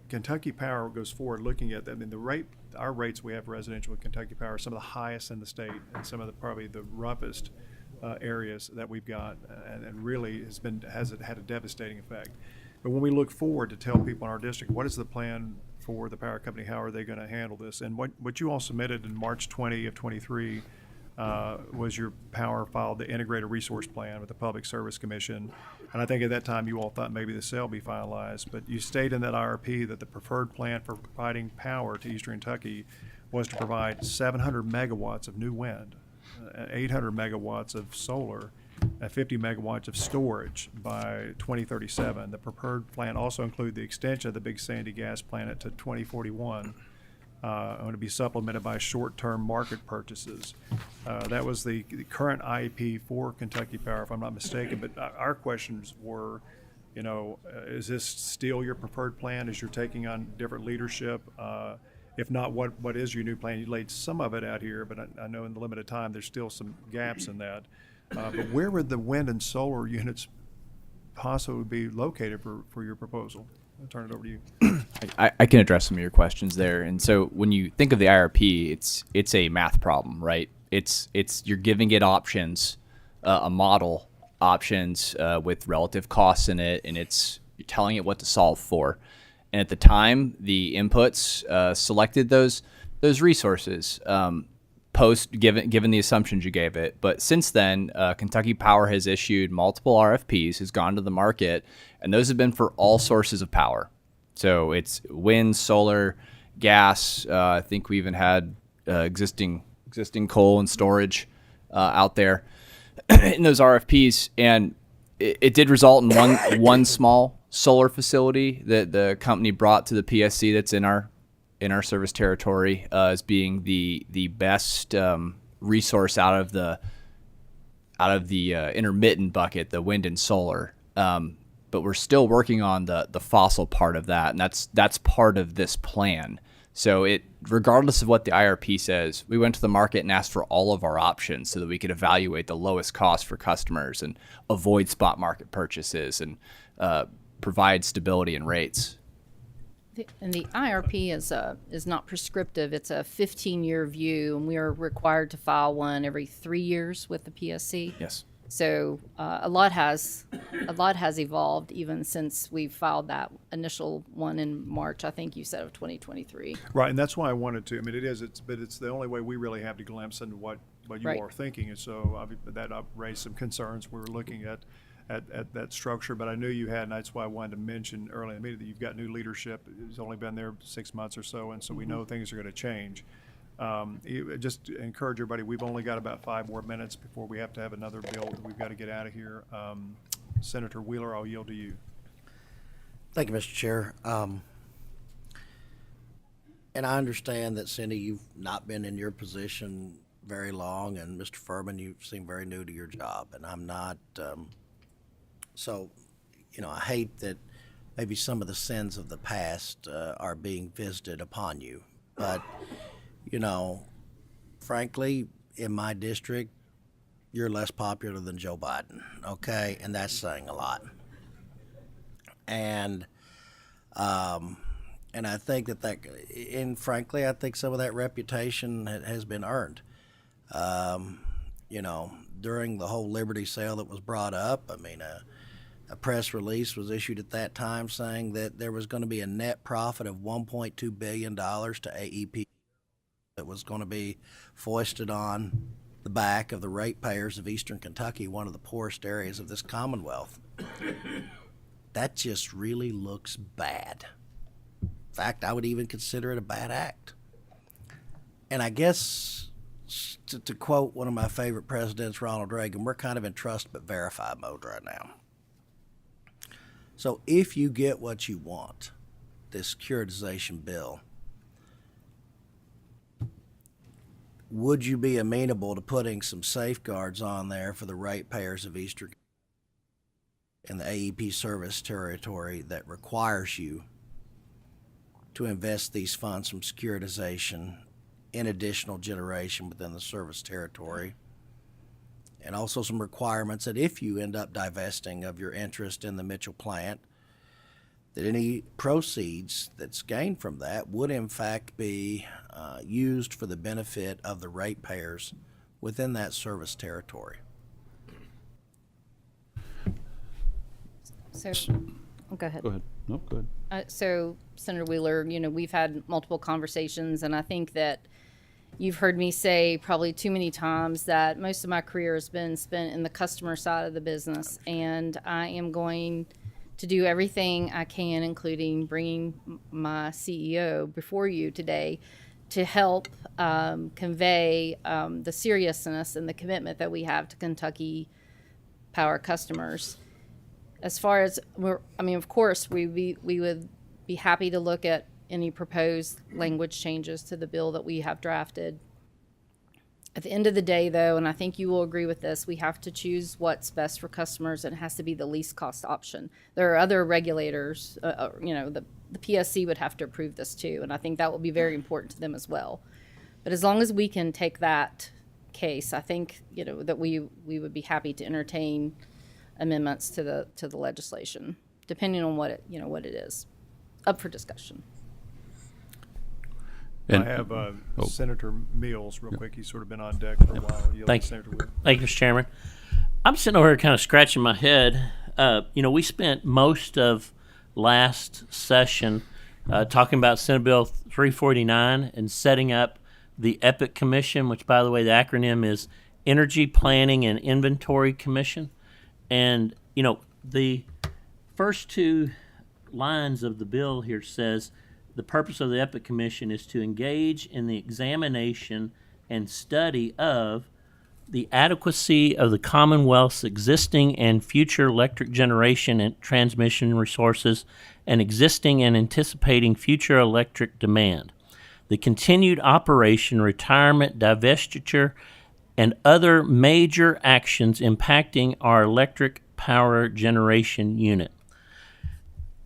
Kentucky Power goes forward, looking at that, I mean, our rates we have residential with Kentucky Power are some of the highest in the state, and some of the probably the roughest areas that we've got, and really has had a devastating effect. But when we look forward to tell people in our district, what is the plan for the power company? How are they going to handle this? And what you all submitted in March 20 of 23 was your power filed the integrated resource plan with the Public Service Commission. And I think at that time you all thought maybe the sale be finalized, but you stated in that IRP that the preferred plan for providing power to Eastern Kentucky was to provide 700 megawatts of new wind, 800 megawatts of solar, and 50 megawatts of storage by 2037. The preferred plan also included the extension of the Big Sandy gas plant to 2041, going to be supplemented by short-term market purchases. That was the current IEP for Kentucky Power, if I'm not mistaken. But our questions were, is this still your preferred plan as you're taking on different leadership? If not, what is your new plan? You laid some of it out here, but I know in the limited time there's still some gaps in that. But where would the wind and solar units possibly be located for your proposal? I'll turn it over to you. I can address some of your questions there. And so when you think of the IRP, it's a math problem, right? It's you're giving it options, a model options with relative costs in it, and you're telling it what to solve for. And at the time, the inputs selected those resources given the assumptions you gave it. But since then, Kentucky Power has issued multiple RFPs, has gone to the market, and those have been for all sources of power. So it's wind, solar, gas. I think we even had existing coal and storage out there in those RFPs, and it did result in one small solar facility that the company brought to the PSC that's in our service territory as being the best resource out of the intermittent bucket, the wind and solar. But we're still working on the fossil part of that, and that's part of this plan. So regardless of what the IRP says, we went to the market and asked for all of our options so that we could evaluate the lowest cost for customers and avoid spot market purchases and provide stability in rates. And the IRP is not prescriptive. It's a 15-year view, and we are required to file one every 3 years with the PSC. Yes. So a lot has evolved even since we filed that initial one in March, I think you said, of 2023. Right, and that's why I wanted to. I mean, it's the only way we really have to glimpse into what but you Right. are thinking. And so that raised some concerns. We were looking at that structure, but I knew you had, and that's why I wanted to mention early in the meeting that you've got new leadership. It's only been there 6 months or so, and so we know things are going to change. Just encourage everybody, we've only got about 5 more minutes before we have to have another bill that we've got to get out of here. Senator Wheeler, I'll yield to you. Thank you, Mr. Chair. And I understand that, Cindy, you've not been in your position very long, and Mr. Furman, you seem very new to your job, and I'm not. So, I hate that maybe some of the sins of the past are being visited upon you. But, frankly, in my district, you're less popular than Joe Biden, okay? And that's saying a lot. And I think and frankly, I think some of that reputation has been earned. During the whole Liberty sale that was brought up, a press release was issued at that time saying that there was going to be a net profit of $1.2 billion to AEP that was going to be foisted on the back of the ratepayers of Eastern Kentucky, one of the poorest areas of this Commonwealth. That just really looks bad. In fact, I would even consider it a bad act. And I guess, to quote one of my favorite presidents, Ronald Reagan, we're kind of in trust but verify mode right now. So if you get what you want, this securitization bill, would you be amenable to putting some safeguards on there for the ratepayers of Eastern and the AEP service territory that requires you to invest these funds from securitization in additional generation within the service territory? And also some requirements that if you end up divesting of your interest in the Mitchell plant, that any proceeds that's gained from that would in fact be used for the benefit of the ratepayers within that service territory. So, go ahead. Go ahead. No, go ahead. So, Senator Wheeler, we've had multiple conversations, and I think that you've heard me say probably too many times that most of my career has been spent in the customer side of the business, and I am going to do everything I can, including bringing my CEO before you today, to help convey the seriousness and the commitment that we have to Kentucky Power customers. As far as of course, we would be happy to look at any proposed language changes to the bill that we have drafted. At the end of the day, though, and I think you will agree with this, we have to choose what's best for customers, and it has to be the least cost option. There are other regulators, the PSC would have to approve this too, and I think that will be very important to them as well. But as long as we can take that case, I think that we would be happy to entertain amendments to the legislation, depending on what it is, up for discussion. I have Senator Mills real quick. He's sort of been on deck for a while. Thank you. Senator Wheeler. Thank you, Mr. Chairman. I'm sitting over here kind of scratching my head. We spent most of last session talking about Senate Bill 349 and setting up the EPIC Commission, which, by the way, the acronym is Energy Planning and Inventory Commission. And, the first 2 lines of the bill here says, the purpose of the EPIC Commission is to engage in the examination and study of the adequacy of the Commonwealth's existing and future electric generation and transmission resources and existing and anticipating future electric demand, the continued operation, retirement, divestiture, and other major actions impacting our electric power generation unit.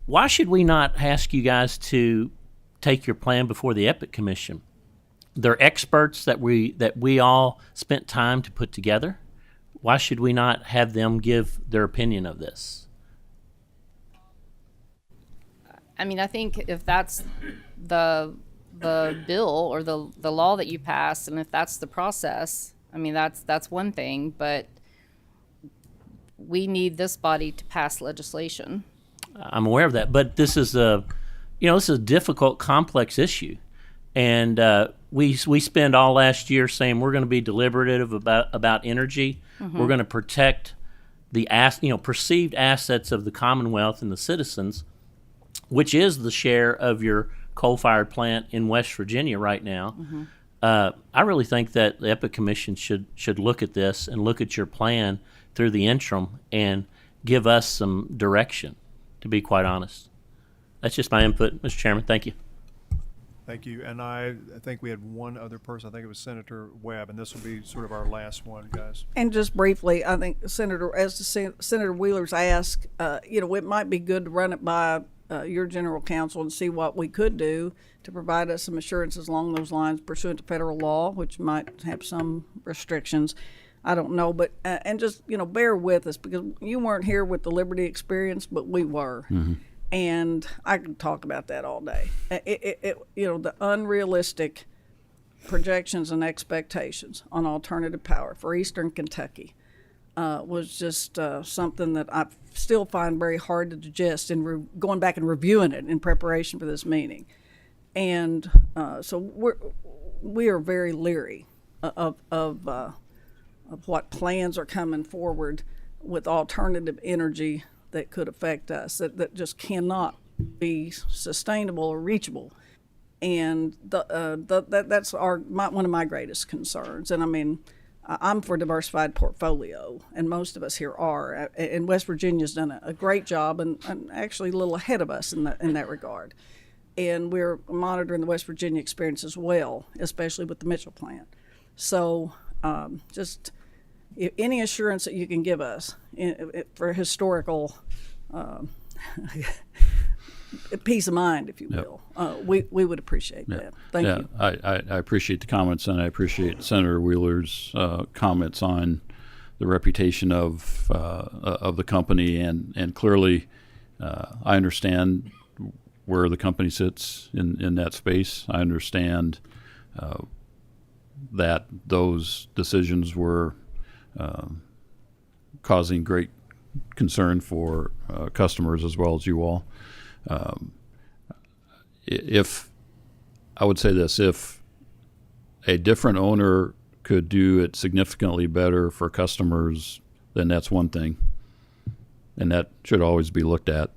Why should we not ask you guys to take your plan before the EPIC Commission? They're experts that we all spent time to put together. Why should we not have them give their opinion of this? I think if that's the bill or the law that you passed, and if that's the process, that's one thing. But we need this body to pass legislation. I'm aware of that, but this is a difficult, complex issue, and we spend all last year saying we're going to be deliberative about energy. We're going to protect the perceived assets of the Commonwealth and the citizens, which is the share of your coal-fired plant in West Virginia right now. I really think that the EPIC Commission should look at this and look at your plan through the interim and give us some direction, to be quite honest. That's just my input, Mr. Chairman. Thank you. Thank you. And I think we had one other person. I think it was Senator Webb, and this will be sort of our last one, guys. And just briefly, I think Senator Wheeler's asked, it might be good to run it by your general counsel and see what we could do to provide us some assurances along those lines pursuant to federal law, which might have some restrictions. I don't know, but and just bear with us, because you weren't here with the Liberty experience, but we were. And I could talk about that all day. The unrealistic projections and expectations on alternative power for Eastern Kentucky was just something that I still find very hard to digest, and going back and reviewing it in preparation for this meeting. And so we are very leery of what plans are coming forward with alternative energy that could affect us, that just cannot be sustainable or reachable. And that's one of my greatest concerns. And I mean, I'm for a diversified portfolio, and most of us here are. And West Virginia's done a great job, and actually a little ahead of us in that regard. And we're monitoring the West Virginia experience as well, especially with the Mitchell plant. So just any assurance that you can give us for historical peace of mind, if you will, we would appreciate that. Thank you. I appreciate the comments, and I appreciate Senator Wheeler's comments on the reputation of the company, and clearly I understand where the company sits in that space. I understand that those decisions were causing great concern for customers as well as you all. If I would say this, if a different owner could do it significantly better for customers, then that's one thing, and that should always be looked at.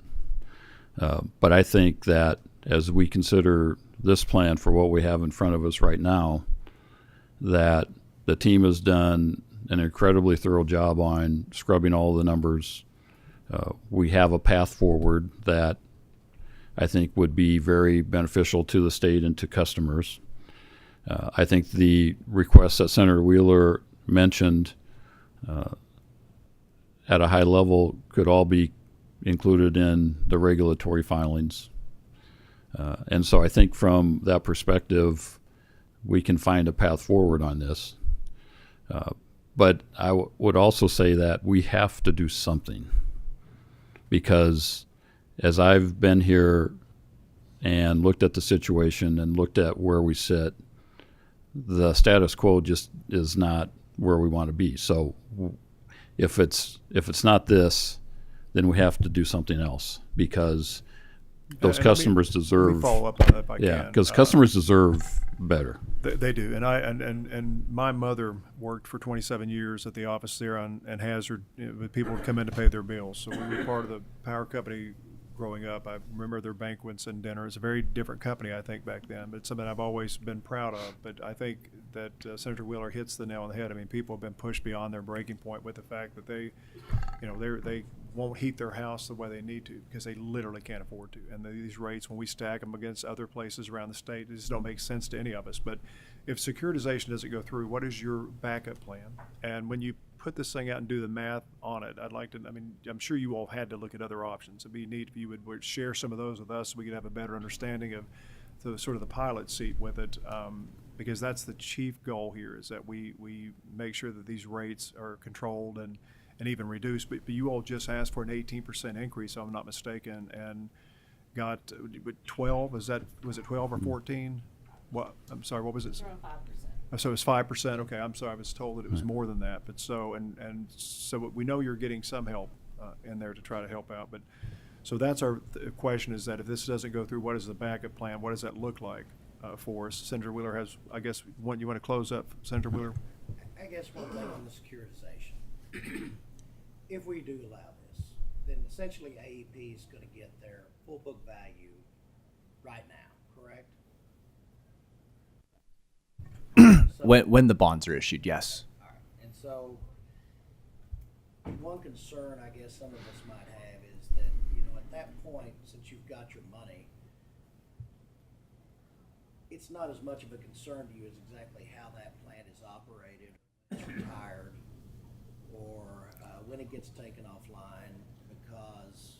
But I think that as we consider this plan for what we have in front of us right now, that the team has done an incredibly thorough job on scrubbing all the numbers. We have a path forward that I think would be very beneficial to the state and to customers. I think the requests that Senator Wheeler mentioned at a high level could all be included in the regulatory filings. And so I think from that perspective, we can find a path forward on this. But I would also say that we have to do something, because as I've been here and looked at the situation and looked at where we sit, the status quo just is not where we want to be. So if it's not this, then we have to do something else, because those customers deserve. Let me follow up on that if I can. Yeah, because customers deserve better. They do, and my mother worked for 27 years at the office there on Hazard, with people would come in to pay their bills. So we were part of the power company growing up. I remember their banquets and dinners. A very different company, I think, back then, but it's something I've always been proud of. But I think that Senator Wheeler hits the nail on the head. I mean, people have been pushed beyond their breaking point with the fact that they won't heat their house the way they need to, because they literally can't afford to. And these rates, when we stack them against other places around the state, they just don't make sense to any of us. But if securitization doesn't go through, what is your backup plan? And when you put this thing out and do the math on it, I'm sure you all had to look at other options. It'd be neat if you would share some of those with us so we could have a better understanding of the pilot seat with it, because that's the chief goal here, is that we make sure that these rates are controlled and even reduced. But you all just asked for an 18% increase, if I'm not mistaken, and got 12. Was it 12 or 14? What? I'm sorry. What was it? 5%. So it's 5%. Okay, I'm sorry. I was told that it was more than that. But so we know you're getting some help in there to try to help out. But so that's our question, is that if this doesn't go through, what is the backup plan? What does that look like? for us. Senator Wheeler has, I guess, you want to close up, Senator Wheeler? I guess one thing on the securitization. If we do allow this, then essentially AEP is going to get their full book value right now, correct? When the bonds are issued, yes. All right. And so one concern I guess some of us might have is that, at that point, since you've got your money, it's not as much of a concern to you as exactly how that plant is operated, when it's retired, or when it gets taken offline, because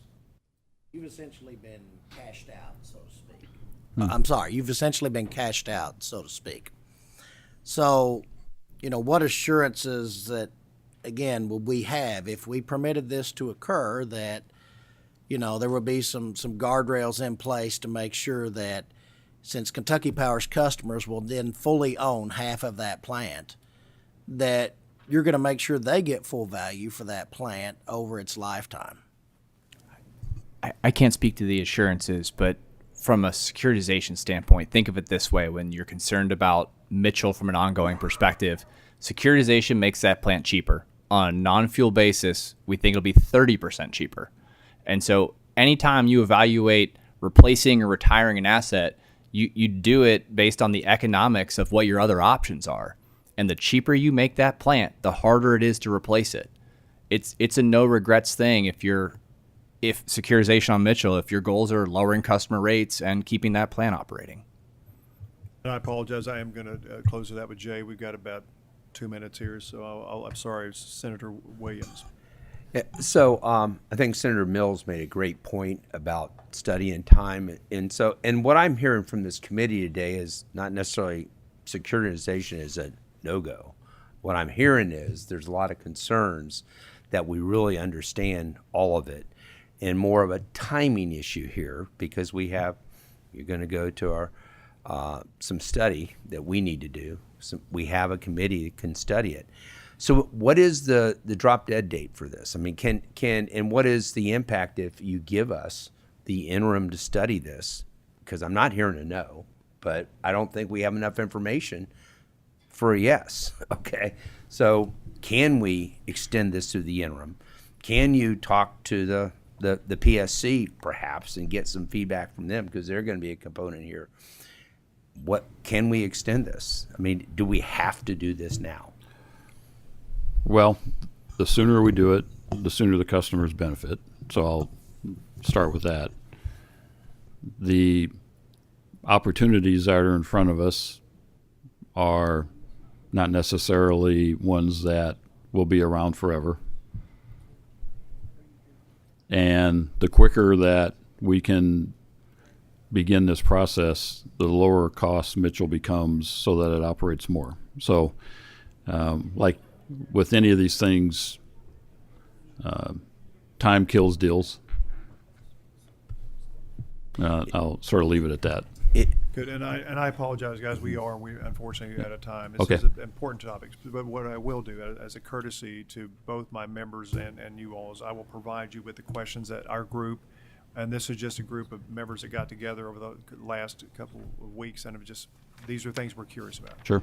you've essentially been cashed out, so to speak. I'm sorry, you've essentially been cashed out, so to speak. So, what assurances that, again, will we have if we permitted this to occur, that, there will be some guardrails in place to make sure that, since Kentucky Power's customers will then fully own half of that plant, that you're going to make sure they get full value for that plant over its lifetime? I can't speak to the assurances, but from a securitization standpoint, think of it this way. When you're concerned about Mitchell from an ongoing perspective, securitization makes that plant cheaper. On a non-fuel basis, we think it'll be 30% cheaper. And so anytime you evaluate replacing or retiring an asset, you do it based on the economics of what your other options are. And the cheaper you make that plant, the harder it is to replace it. It's a no regrets thing if securitization on Mitchell, if your goals are lowering customer rates and keeping that plant operating. And I apologize. I am going to close with that with Jay. We've got about 2 minutes here, so I'm sorry, Senator Williams. Yeah, so I think Senator Mills made a great point about study and time, and what I'm hearing from this committee today is not necessarily securitization is a no-go. What I'm hearing is there's a lot of concerns that we really understand all of it, and more of a timing issue here, because you're going to go to our some study that we need to do. We have a committee that can study it. So what is the drop dead date for this? I mean, and what is the impact if you give us the interim to study this? Because I'm not hearing a no, but I don't think we have enough information for a yes. Okay. So can we extend this to the interim? Can you talk to the PSC perhaps and get some feedback from them, because they're going to be a component here? What can we extend this? I mean, do we have to do this now? Well, the sooner we do it, the sooner the customers benefit. So I'll start with that. The opportunities that are in front of us are not necessarily ones that will be around forever. And the quicker that we can begin this process, the lower cost Mitchell becomes, so that it operates more. So, like with any of these things, time kills deals. I'll sort of leave it at that. Good, and I apologize, guys. We unfortunately out of time. This Okay. is an important topic, but what I will do as a courtesy to both my members and you all is I will provide you with the questions that our group, and this is just a group of members that got together over the last couple of weeks, and these are things we're curious about. Sure.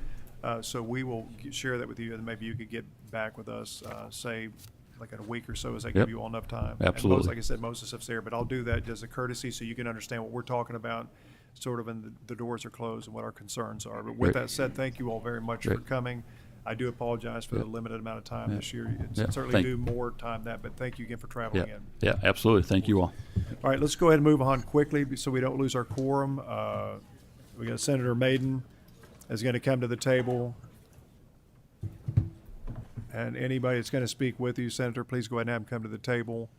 So we will share that with you, and maybe you could get back with us, say, like in a week or so, as I give Yep. you all enough time. Absolutely. And like I said, most of the stuff's there, but I'll do that as a courtesy so you can understand what we're talking about, sort of, and the doors are closed and what our concerns are. But with Great. that said, thank you all very much for Great. coming. I do apologize for the Yep. limited amount of time Yeah. this year. Yeah. Certainly Thank- do more time than that, but thank you again for traveling Yeah. in. Yeah, absolutely. Thank you all. All right, let's go ahead and move on quickly so we don't lose our quorum. We got Senator Maiden is going to come to the table. And anybody that's going to speak with you, Senator, please go ahead and have them come to the table.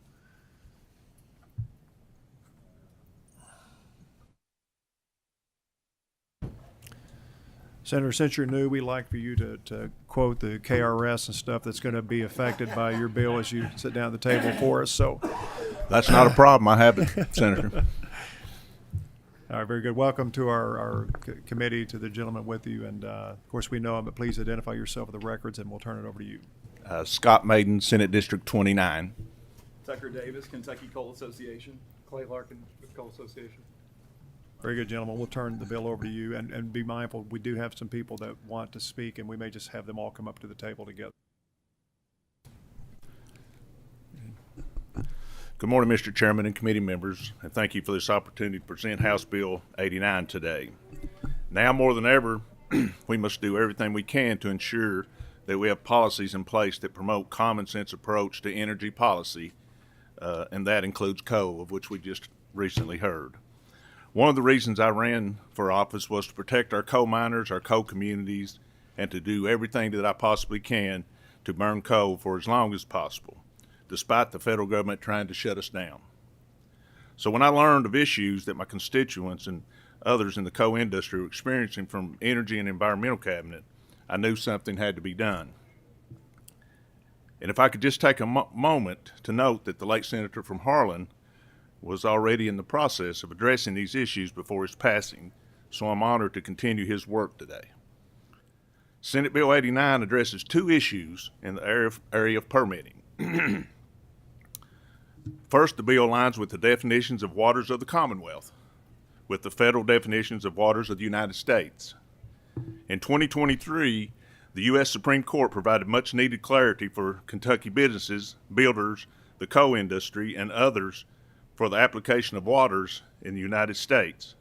Senator, since you're new, we'd like for you to quote the KRS and stuff that's going to be affected by your bill as you sit down at the table for us. So, That's not a problem. I have it, Senator. all right, very good. Welcome to our committee, to the gentleman with you. And, of course, we know him, but please identify yourself with the records, and we'll turn it over to you. Scott Maiden, Senate District 29. Tucker Davis, Kentucky Coal Association. Clay Larkin with Coal Association. Very good, gentlemen. We'll turn the bill over to you, and be mindful, we do have some people that want to speak, and we may just have them all come up to the table together. Good morning, Mr. Chairman and committee members, and thank you for this opportunity to present House Bill 89 today. Now more than ever, we must do everything we can to ensure that we have policies in place that promote common sense approach to energy policy, and that includes coal, of which we just recently heard. One of the reasons I ran for office was to protect our coal miners, our coal communities, and to do everything that I possibly can to burn coal for as long as possible, despite the federal government trying to shut us down. So when I learned of issues that my constituents and others in the coal industry were experiencing from Energy and Environmental Cabinet, I knew something had to be done. And if I could just take a moment to note that the late Senator from Harlan was already in the process of addressing these issues before his passing, so I'm honored to continue his work today. Senate Bill 89 addresses two issues in the area of permitting. First, the bill aligns with the definitions of waters of the Commonwealth with the federal definitions of waters of the United States. In 2023, the U.S. Supreme Court provided much needed clarity for Kentucky businesses, builders, the coal industry, and others for the application of waters in the United States.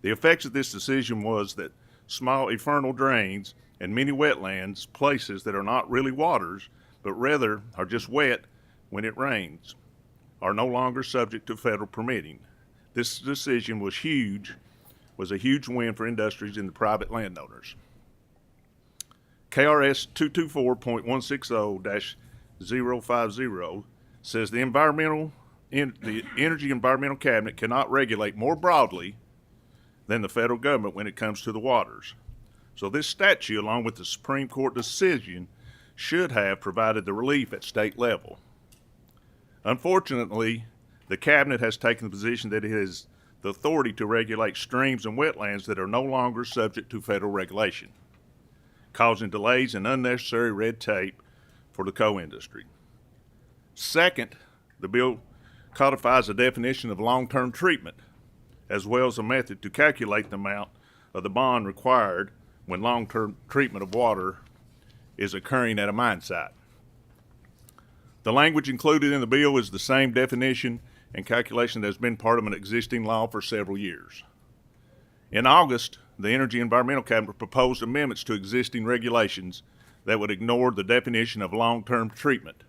The effects of this decision was that small infernal drains and many wetlands, places that are not really waters, but rather are just wet when it rains, are no longer subject to federal permitting. This decision was a huge win for industries and the private landowners. KRS 224.160-050 says the Energy Environmental Cabinet cannot regulate more broadly than the federal government when it comes to the waters. So this statute, along with the Supreme Court decision, should have provided the relief at state level. Unfortunately, the Cabinet has taken the position that it has the authority to regulate streams and wetlands that are no longer subject to federal regulation, causing delays and unnecessary red tape for the coal industry. Second, the bill codifies a definition of long-term treatment, as well as a method to calculate the amount of the bond required when long-term treatment of water is occurring at a mine site. The language included in the bill is the same definition and calculation that has been part of an existing law for several years. In August, the Energy Environmental Cabinet proposed amendments to existing regulations that would ignore the definition of long-term treatment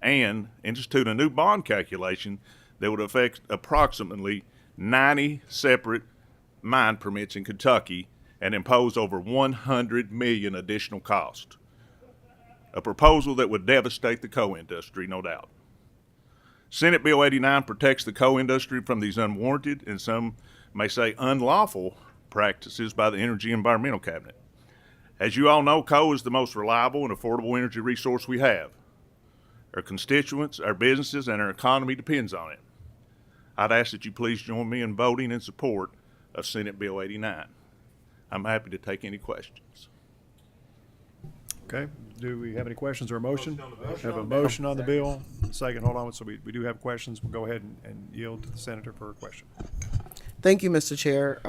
and institute a new bond calculation that would affect approximately 90 separate mine permits in Kentucky and impose over $100 million additional cost. A proposal that would devastate the coal industry, no doubt. Senate Bill 89 protects the coal industry from these unwarranted and some may say unlawful practices by the Energy Environmental Cabinet. As you all know, coal is the most reliable and affordable energy resource we have. Our constituents, our businesses, and our economy depends on it. I'd ask that you please join me in voting in support of Senate Bill 89. I'm happy to take any questions. Okay, do we have any questions or a motion? We have a motion on the bill. Second, hold on, so we do have questions. We'll go ahead and yield to the senator for a question. Thank you, Mr. Chair.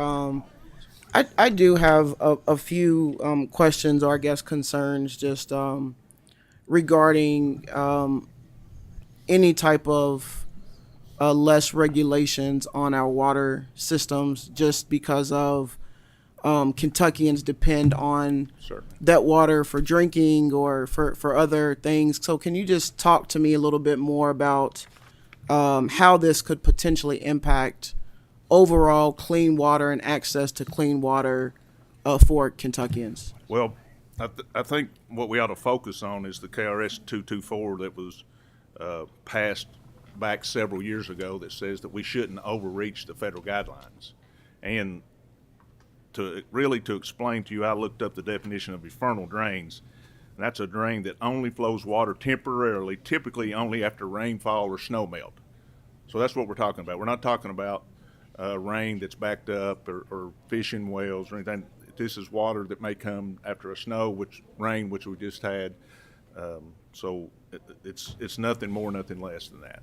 I do have a few questions or I guess concerns just regarding any type of less regulations on our water systems just because of Kentuckians depend on that water for drinking or for other things. So can you just talk to me a little bit more about how this could potentially impact overall clean water and access to clean water for Kentuckians? Well, I think what we ought to focus on is the KRS 224 that was passed back several years ago that says that we shouldn't overreach the federal guidelines. And to explain to you, I looked up the definition of infernal drains. And that's a drain that only flows water temporarily, typically only after rainfall or snow melt. So that's what we're talking about. We're not talking about rain that's backed up or fishing wells or anything. This is water that may come after a rain, which we just had. So it's nothing more, nothing less than that.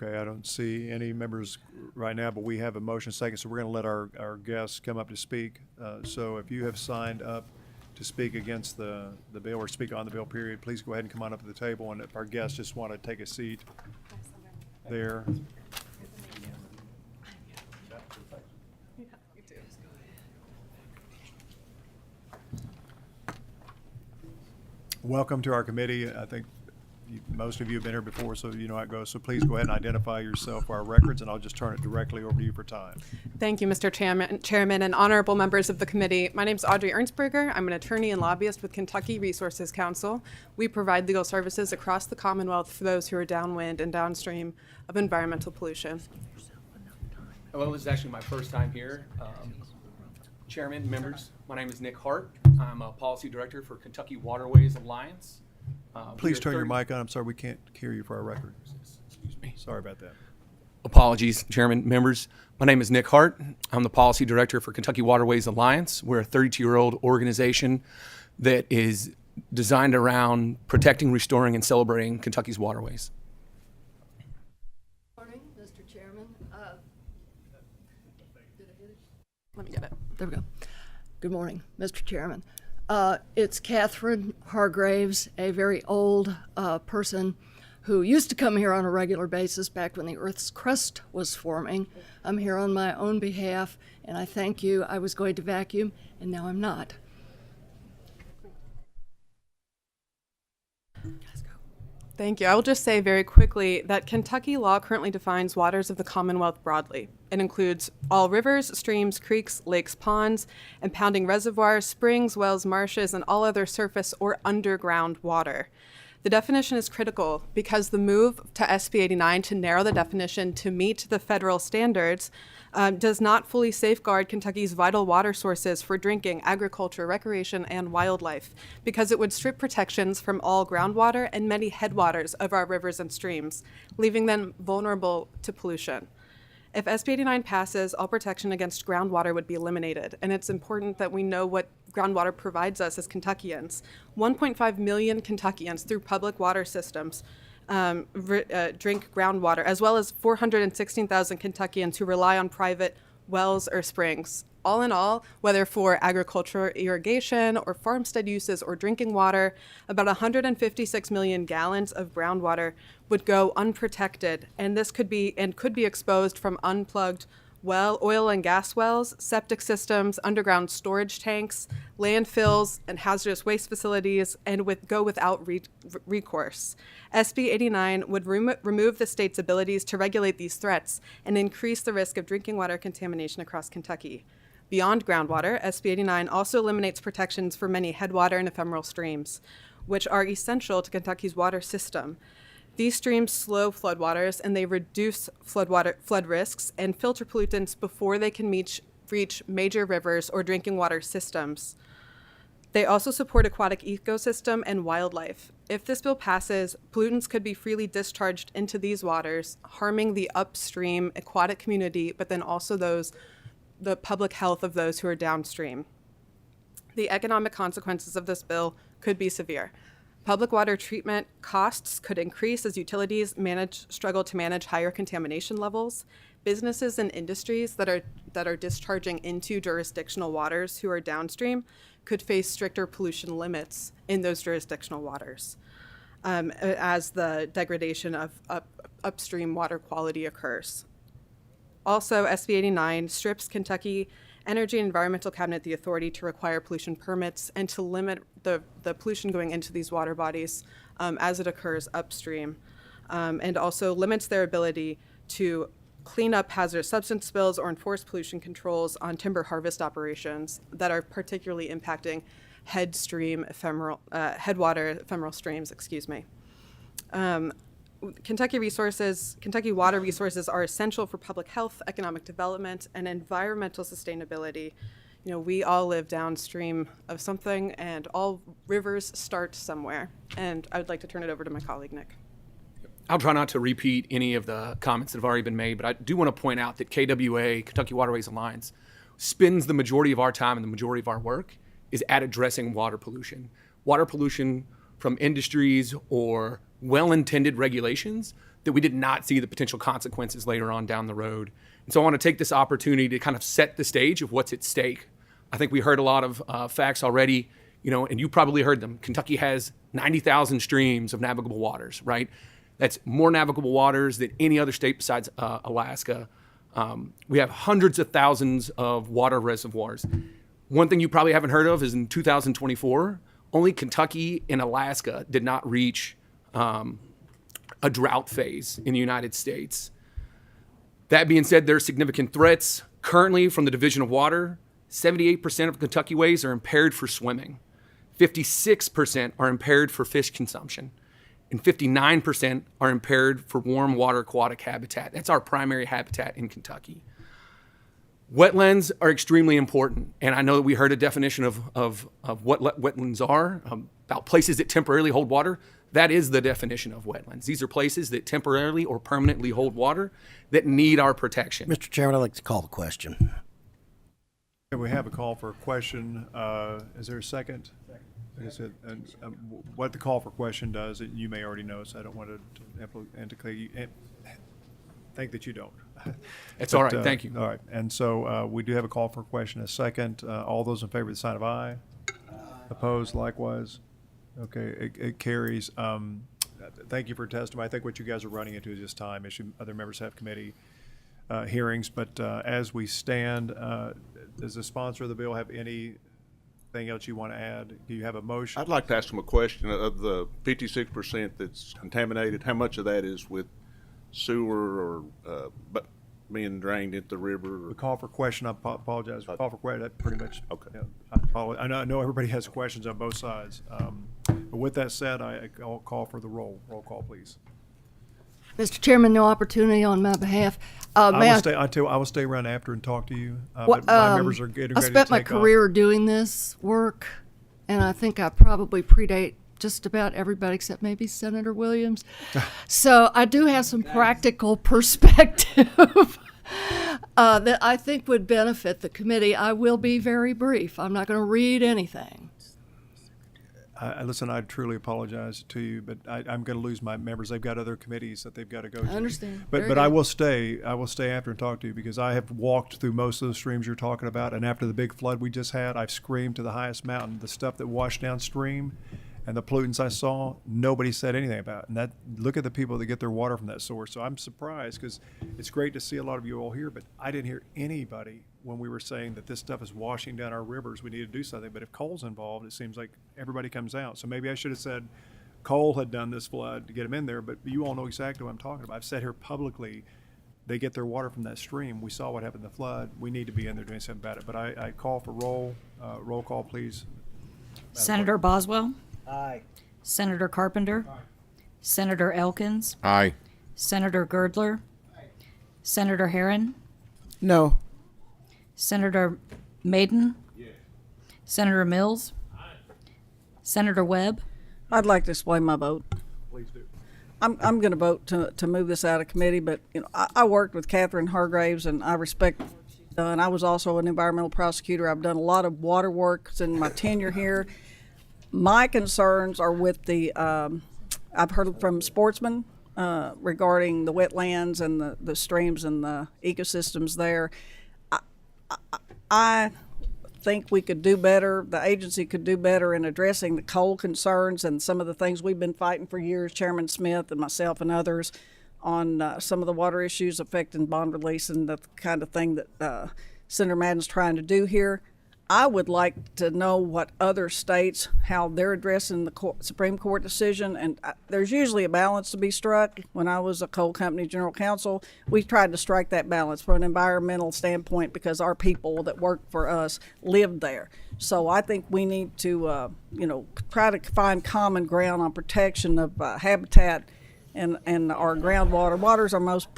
Okay, I don't see any members right now, but we have a motion second, so we're going to let our guests come up to speak. So if you have signed up to speak against the bill or speak on the bill, period, please go ahead and come on up to the table. And if our guests just want to take a seat there. Welcome to our committee. I think most of you have been here before, so you know how it goes. So please go ahead and identify yourself for our records, and I'll just turn it directly over to you for time. Thank you, Mr. Chairman and honorable members of the committee. My name is Audrey Ernstberger. I'm an attorney and lobbyist with Kentucky Resources Council. We provide legal services across the Commonwealth for those who are downwind and downstream of environmental pollution. Hello, this is actually my first time here. Chairman, members, my name is Nick Hart. I'm a policy director for Kentucky Waterways Alliance. Please turn your mic on. I'm sorry, we can't hear you for our record. Excuse me. Sorry about that. Apologies, Chairman, members. My name is Nick Hart. I'm the policy director for Kentucky Waterways Alliance. We're a 32-year-old organization that is designed around protecting, restoring, and celebrating Kentucky's waterways. Morning, Mr. Chairman. Let me get it. There we go. Good morning, Mr. Chairman. It's Catherine Hargraves, a very old person who used to come here on a regular basis back when the Earth's crust was forming. I'm here on my own behalf, and I thank you. I was going to vacuum, and now I'm not. Thank you. I will just say very quickly that Kentucky law currently defines waters of the Commonwealth broadly. It includes all rivers, streams, creeks, lakes, ponds, impounding reservoirs, springs, wells, marshes, and all other surface or underground water. The definition is critical because the move to SB 89 to narrow the definition to meet the federal standards does not fully safeguard Kentucky's vital water sources for drinking, agriculture, recreation, and wildlife, because it would strip protections from all groundwater and many headwaters of our rivers and streams, leaving them vulnerable to pollution. If SB 89 passes, all protection against groundwater would be eliminated, and it's important that we know what groundwater provides us as Kentuckians. 1.5 million Kentuckians through public water systems drink groundwater, as well as 416,000 Kentuckians who rely on private wells or springs. All in all, whether for agricultural irrigation or farmstead uses or drinking water, about 156 million gallons of groundwater would go unprotected, and this could be exposed from unplugged oil and gas wells, septic systems, underground storage tanks, landfills, and hazardous waste facilities, and go without recourse. SB 89 would remove the state's abilities to regulate these threats and increase the risk of drinking water contamination across Kentucky. Beyond groundwater, SB 89 also eliminates protections for many headwater and ephemeral streams, which are essential to Kentucky's water system. These streams slow floodwaters, and they reduce flood risks and filter pollutants before they can reach major rivers or drinking water systems. They also support aquatic ecosystem and wildlife. If this bill passes, pollutants could be freely discharged into these waters, harming the upstream aquatic community, but then also the public health of those who are downstream. The economic consequences of this bill could be severe. Public water treatment costs could increase as utilities struggle to manage higher contamination levels. Businesses and industries that are discharging into jurisdictional waters who are downstream could face stricter pollution limits in those jurisdictional waters as the degradation of upstream water quality occurs. Also, SB 89 strips Kentucky Energy and Environmental Cabinet the authority to require pollution permits and to limit the pollution going into these water bodies as it occurs upstream, and also limits their ability to clean up hazardous substance spills or enforce pollution controls on timber harvest operations that are particularly impacting headwater ephemeral streams. Kentucky water resources are essential for public health, economic development, and environmental sustainability. You know, we all live downstream of something, and all rivers start somewhere. And I would like to turn it over to my colleague, Nick. I'll try not to repeat any of the comments that have already been made, but I do want to point out that KWA, Kentucky Waterways Alliance, spends the majority of our time and the majority of our work is at addressing water pollution. Water pollution from industries or well-intended regulations that we did not see the potential consequences later on down the road. And so I want to take this opportunity to kind of set the stage of what's at stake. I think we heard a lot of facts already, and you probably heard them. Kentucky has 90,000 streams of navigable waters, right? That's more navigable waters than any other state besides Alaska. We have hundreds of thousands of water reservoirs. One thing you probably haven't heard of is in 2024, only Kentucky and Alaska did not reach a drought phase in the United States. That being said, there are significant threats. Currently, from the Division of Water, 78% of Kentucky ways are impaired for swimming. 56% are impaired for fish consumption. And 59% are impaired for warm water aquatic habitat. That's our primary habitat in Kentucky. Wetlands are extremely important. And I know that we heard a definition of what wetlands are, about places that temporarily hold water. That is the definition of wetlands. These are places that temporarily or permanently hold water that need our protection. Mr. Chairman, I'd like to call the question. We have a call for a question. Is there a second? Is it, what the call for question does, you may already know, so I don't want to think that you don't. It's all right. Thank you. All right. And so we do have a call for a question, a second. All those in favor of the sign of aye. Opposed, likewise. Okay, it carries. Thank you for testimony. I think what you guys are running into is just time issue. Other members have committee hearings, but as we stand, does the sponsor of the bill have anything else you want to add? Do you have a motion? I'd like to ask him a question. Of the 56% that's contaminated, how much of that is with sewer or being drained into the river? The call for question, I apologize. Call for question, that pretty much. Okay. I know everybody has questions on both sides. But with that said, I'll call for the roll. Roll call, please. Mr. Chairman, no opportunity on my behalf. I will stay around after and talk to you. But my members are getting ready to take I spent my career doing this work, and I think I probably predate just about everybody except maybe Senator Williams. So I do have some practical perspective that I think would benefit the committee. I will be very brief. I'm not going to read anything. Listen, I truly apologize to you, but I'm going to lose my members. They've got other committees that they've got to go to. I understand. But I will stay. I will stay after and talk to you because I have walked through most of the streams you're talking about. And after the big flood we just had, I've screamed to the highest mountain. The stuff that washed downstream and the pollutants I saw, nobody said anything about. And look at the people that get their water from that source. So I'm surprised because it's great to see a lot of you all here, but I didn't hear anybody when we were saying that this stuff is washing down our rivers. We need to do something. But if coal's involved, it seems like everybody comes out. So maybe I should have said coal had done this flood to get them in there, but you all know exactly what I'm talking about. I've said here publicly, they get their water from that stream. We saw what happened in the flood. We need to be in there doing something about it. But I call for roll call, please. Senator Boswell. Aye. Senator Carpenter. Aye. Senator Elkins. Aye. Senator Girdler. Aye. Senator Herron. No. Senator Maiden. Yes. Senator Mills. Aye. Senator Webb. I'd like to explain my vote. Please do. I'm going to vote to move this out of committee, but I worked with Catherine Hargraves, and I respect what she's done. I was also an environmental prosecutor. I've done a lot of water work in my tenure here. My concerns are with I've heard from sportsmen regarding the wetlands and the streams and the ecosystems there. I think we could do better. The agency could do better in addressing the coal concerns and some of the things we've been fighting for years, Chairman Smith and myself and others, on some of the water issues affecting bond release and the kind of thing that Senator Madden's trying to do here. I would like to know what other states, how they're addressing the Supreme Court decision. And there's usually a balance to be struck. When I was a coal company general counsel, we tried to strike that balance from an environmental standpoint because our people that work for us lived there. So I think we need to, try to find common ground on protection of habitat and our groundwater. Water's our most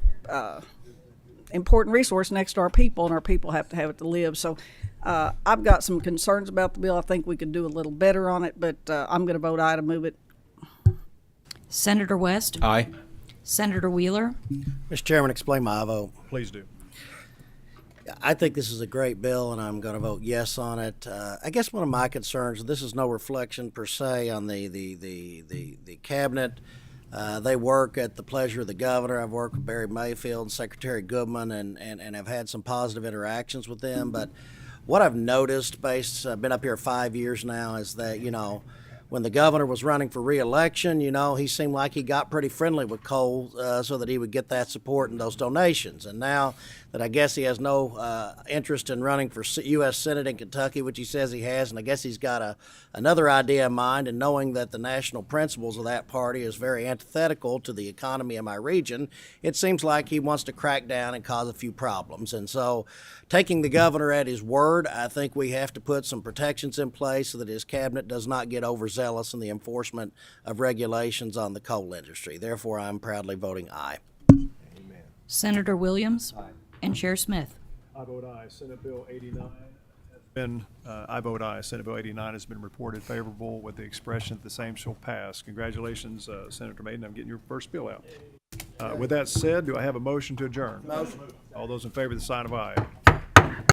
important resource next to our people, and our people have to have it to live. So I've got some concerns about the bill. I think we could do a little better on it, but I'm going to vote aye to move it. Senator West. Aye. Senator Wheeler. Mr. Chairman, explain my vote. Please do. I think this is a great bill, and I'm going to vote yes on it. I guess one of my concerns, this is no reflection per se on the cabinet, They work at the pleasure of the governor. I've worked with Barry Mayfield and Secretary Goodman and have had some positive interactions with them. But what I've noticed, I've been up here 5 years now, is that, when the governor was running for re-election, he seemed like he got pretty friendly with coal so that he would get that support and those donations. And now that I guess he has no interest in running for U.S. Senate in Kentucky, which he says he has, and I guess he's got another idea in mind, and knowing that the national principles of that party is very antithetical to the economy of my region, it seems like he wants to crack down and cause a few problems. And so, taking the governor at his word, I think we have to put some protections in place so that his cabinet does not get overzealous in the enforcement of regulations on the coal industry. Therefore, I'm proudly voting aye. Senator Williams. And Chair Smith. I vote aye. Senate Bill 89 has been, I vote aye. Senate Bill 89 has been reported favorable with the expression that the same shall pass. Congratulations, Senator Maiden. I'm getting your first bill out. With that said, do I have a motion to adjourn? Motion. All those in favor of the sign of aye.